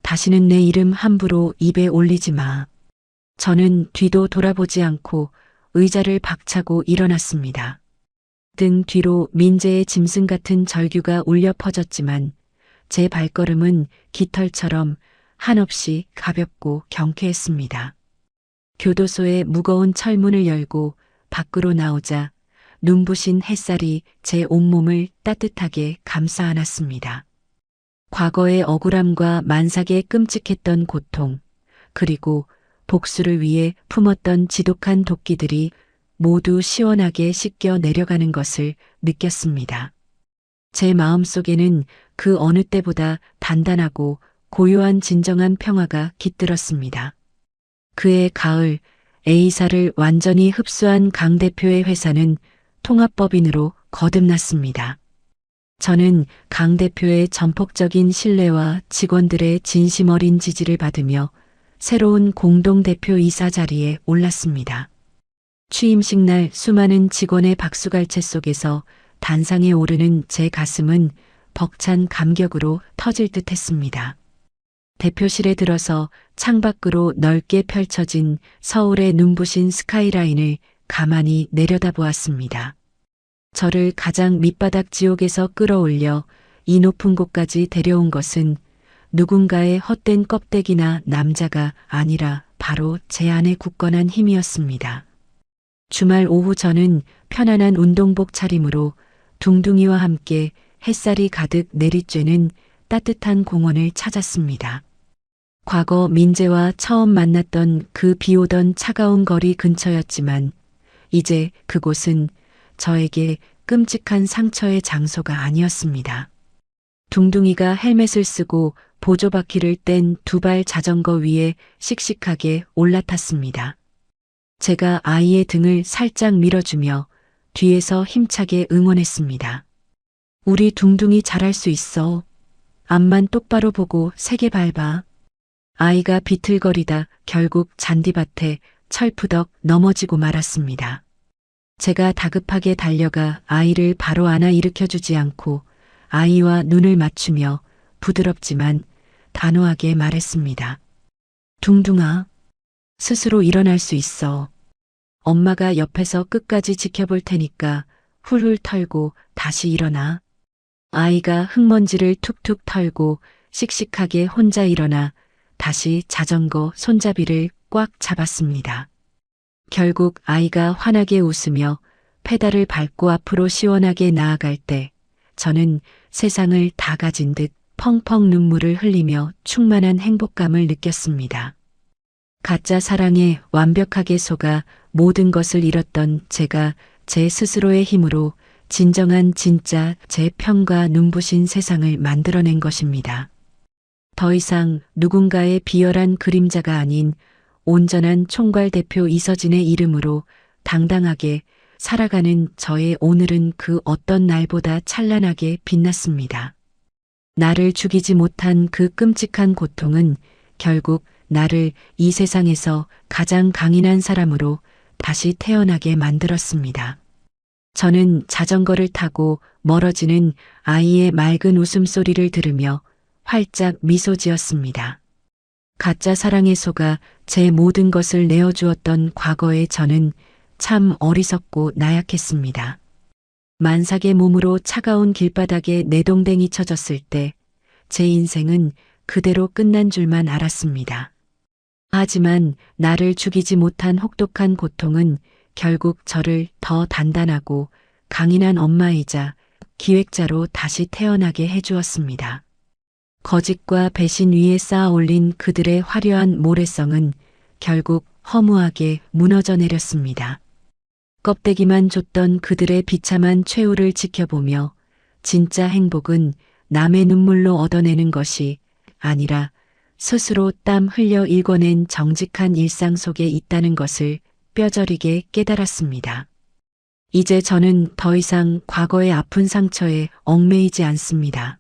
다시는 내 이름 함부로 입에 올리지 마. 저는 뒤도 돌아보지 않고 의자를 박차고 일어났습니다. 등 뒤로 민재의 짐승 같은 절규가 울려 퍼졌지만 제 발걸음은 깃털처럼 한없이 가볍고 경쾌했습니다. 교도소의 무거운 철문을 열고 밖으로 나오자 눈부신 햇살이 제 온몸을 따뜻하게 감싸 안았습니다. 과거의 억울함과 만삭의 끔찍했던 고통, 그리고 복수를 위해 품었던 지독한 도끼들이 모두 시원하게 씻겨 내려가는 것을 느꼈습니다. 제 마음속에는 그 어느 때보다 단단하고 고요한 진정한 평화가 깃들었습니다. 그해 가을 A사를 완전히 흡수한 강 대표의 회사는 통합법인으로 거듭났습니다. 저는 강 대표의 전폭적인 신뢰와 직원들의 진심 어린 지지를 받으며 새로운 공동대표이사 자리에 올랐습니다. 취임식 날 수많은 직원의 박수갈채 속에서 단상에 오르는 제 가슴은 벅찬 감격으로 터질 듯 했습니다. 대표실에 들어서 창밖으로 넓게 펼쳐진 서울의 눈부신 스카이라인을 가만히 내려다보았습니다. 저를 가장 밑바닥 지옥에서 끌어올려 이 높은 곳까지 데려온 것은 누군가의 헛된 껍데기나 남자가 아니라 바로 제 안의 굳건한 힘이었습니다. 주말 오후 저는 편안한 운동복 차림으로 둥둥이와 함께 햇살이 가득 내리쬐는 따뜻한 공원을 찾았습니다. 과거 민재와 처음 만났던 그 비오던 차가운 거리 근처였지만 이제 그곳은 저에게 끔찍한 상처의 장소가 아니었습니다. 둥둥이가 헬멧을 쓰고 보조바퀴를 뗀 두 발 자전거 위에 씩씩하게 올라탔습니다. 제가 아이의 등을 살짝 밀어주며 뒤에서 힘차게 응원했습니다. 우리 둥둥이 잘할 수 있어. 앞만 똑바로 보고 세게 밟아. 아이가 비틀거리다 결국 잔디밭에 철푸덕 넘어지고 말았습니다. 제가 다급하게 달려가 아이를 바로 안아 일으켜주지 않고 아이와 눈을 맞추며 부드럽지만 단호하게 말했습니다. 둥둥아, 스스로 일어날 수 있어. 엄마가 옆에서 끝까지 지켜볼 테니까 훌훌 털고 다시 일어나. 아이가 흙먼지를 툭툭 털고 씩씩하게 혼자 일어나 다시 자전거 손잡이를 꽉 잡았습니다. 결국 아이가 환하게 웃으며 페달을 밟고 앞으로 시원하게 나아갈 때 저는 세상을 다 가진 듯 펑펑 눈물을 흘리며 충만한 행복감을 느꼈습니다. 가짜 사랑에 완벽하게 속아 모든 것을 잃었던 제가 제 스스로의 힘으로 진정한 진짜 제 편과 눈부신 세상을 만들어낸 것입니다. 더 이상 누군가의 비열한 그림자가 아닌 온전한 총괄 대표 이서진의 이름으로 당당하게 살아가는 저의 오늘은 그 어떤 날보다 찬란하게 빛났습니다. 나를 죽이지 못한 그 끔찍한 고통은 결국 나를 이 세상에서 가장 강인한 사람으로 다시 태어나게 만들었습니다. 저는 자전거를 타고 멀어지는 아이의 맑은 웃음소리를 들으며 활짝 미소 지었습니다. 가짜 사랑에 속아 제 모든 것을 내어주었던 과거의 저는 참 어리석고 나약했습니다. 만삭의 몸으로 차가운 길바닥에 내동댕이 쳐졌을 때 제 인생은 그대로 끝난 줄만 알았습니다. 하지만 나를 죽이지 못한 혹독한 고통은 결국 저를 더 단단하고 강인한 엄마이자 기획자로 다시 태어나게 해주었습니다. 거짓과 배신 위에 쌓아 올린 그들의 화려한 모래성은 결국 허무하게 무너져 내렸습니다. 껍데기만 줬던 그들의 비참한 최후를 지켜보며 진짜 행복은 남의 눈물로 얻어내는 것이 아니라 스스로 땀 흘려 일궈낸 정직한 일상 속에 있다는 것을 뼈저리게 깨달았습니다. 이제 저는 더 이상 과거의 아픈 상처에 얽매이지 않습니다.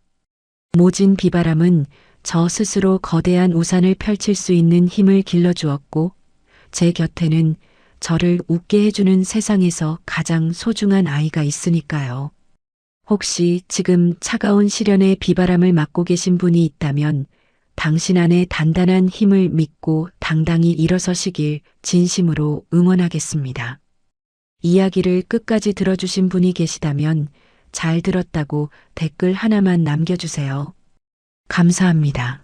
모진 비바람은 저 스스로 거대한 우산을 펼칠 수 있는 힘을 길러주었고 제 곁에는 저를 웃게 해주는 세상에서 가장 소중한 아이가 있으니까요. 혹시 지금 차가운 시련의 비바람을 맞고 계신 분이 있다면 당신 안에 단단한 힘을 믿고 당당히 일어서시길 진심으로 응원하겠습니다. 이야기를 끝까지 들어주신 분이 계시다면 잘 들었다고 댓글 하나만 남겨주세요. 감사합니다.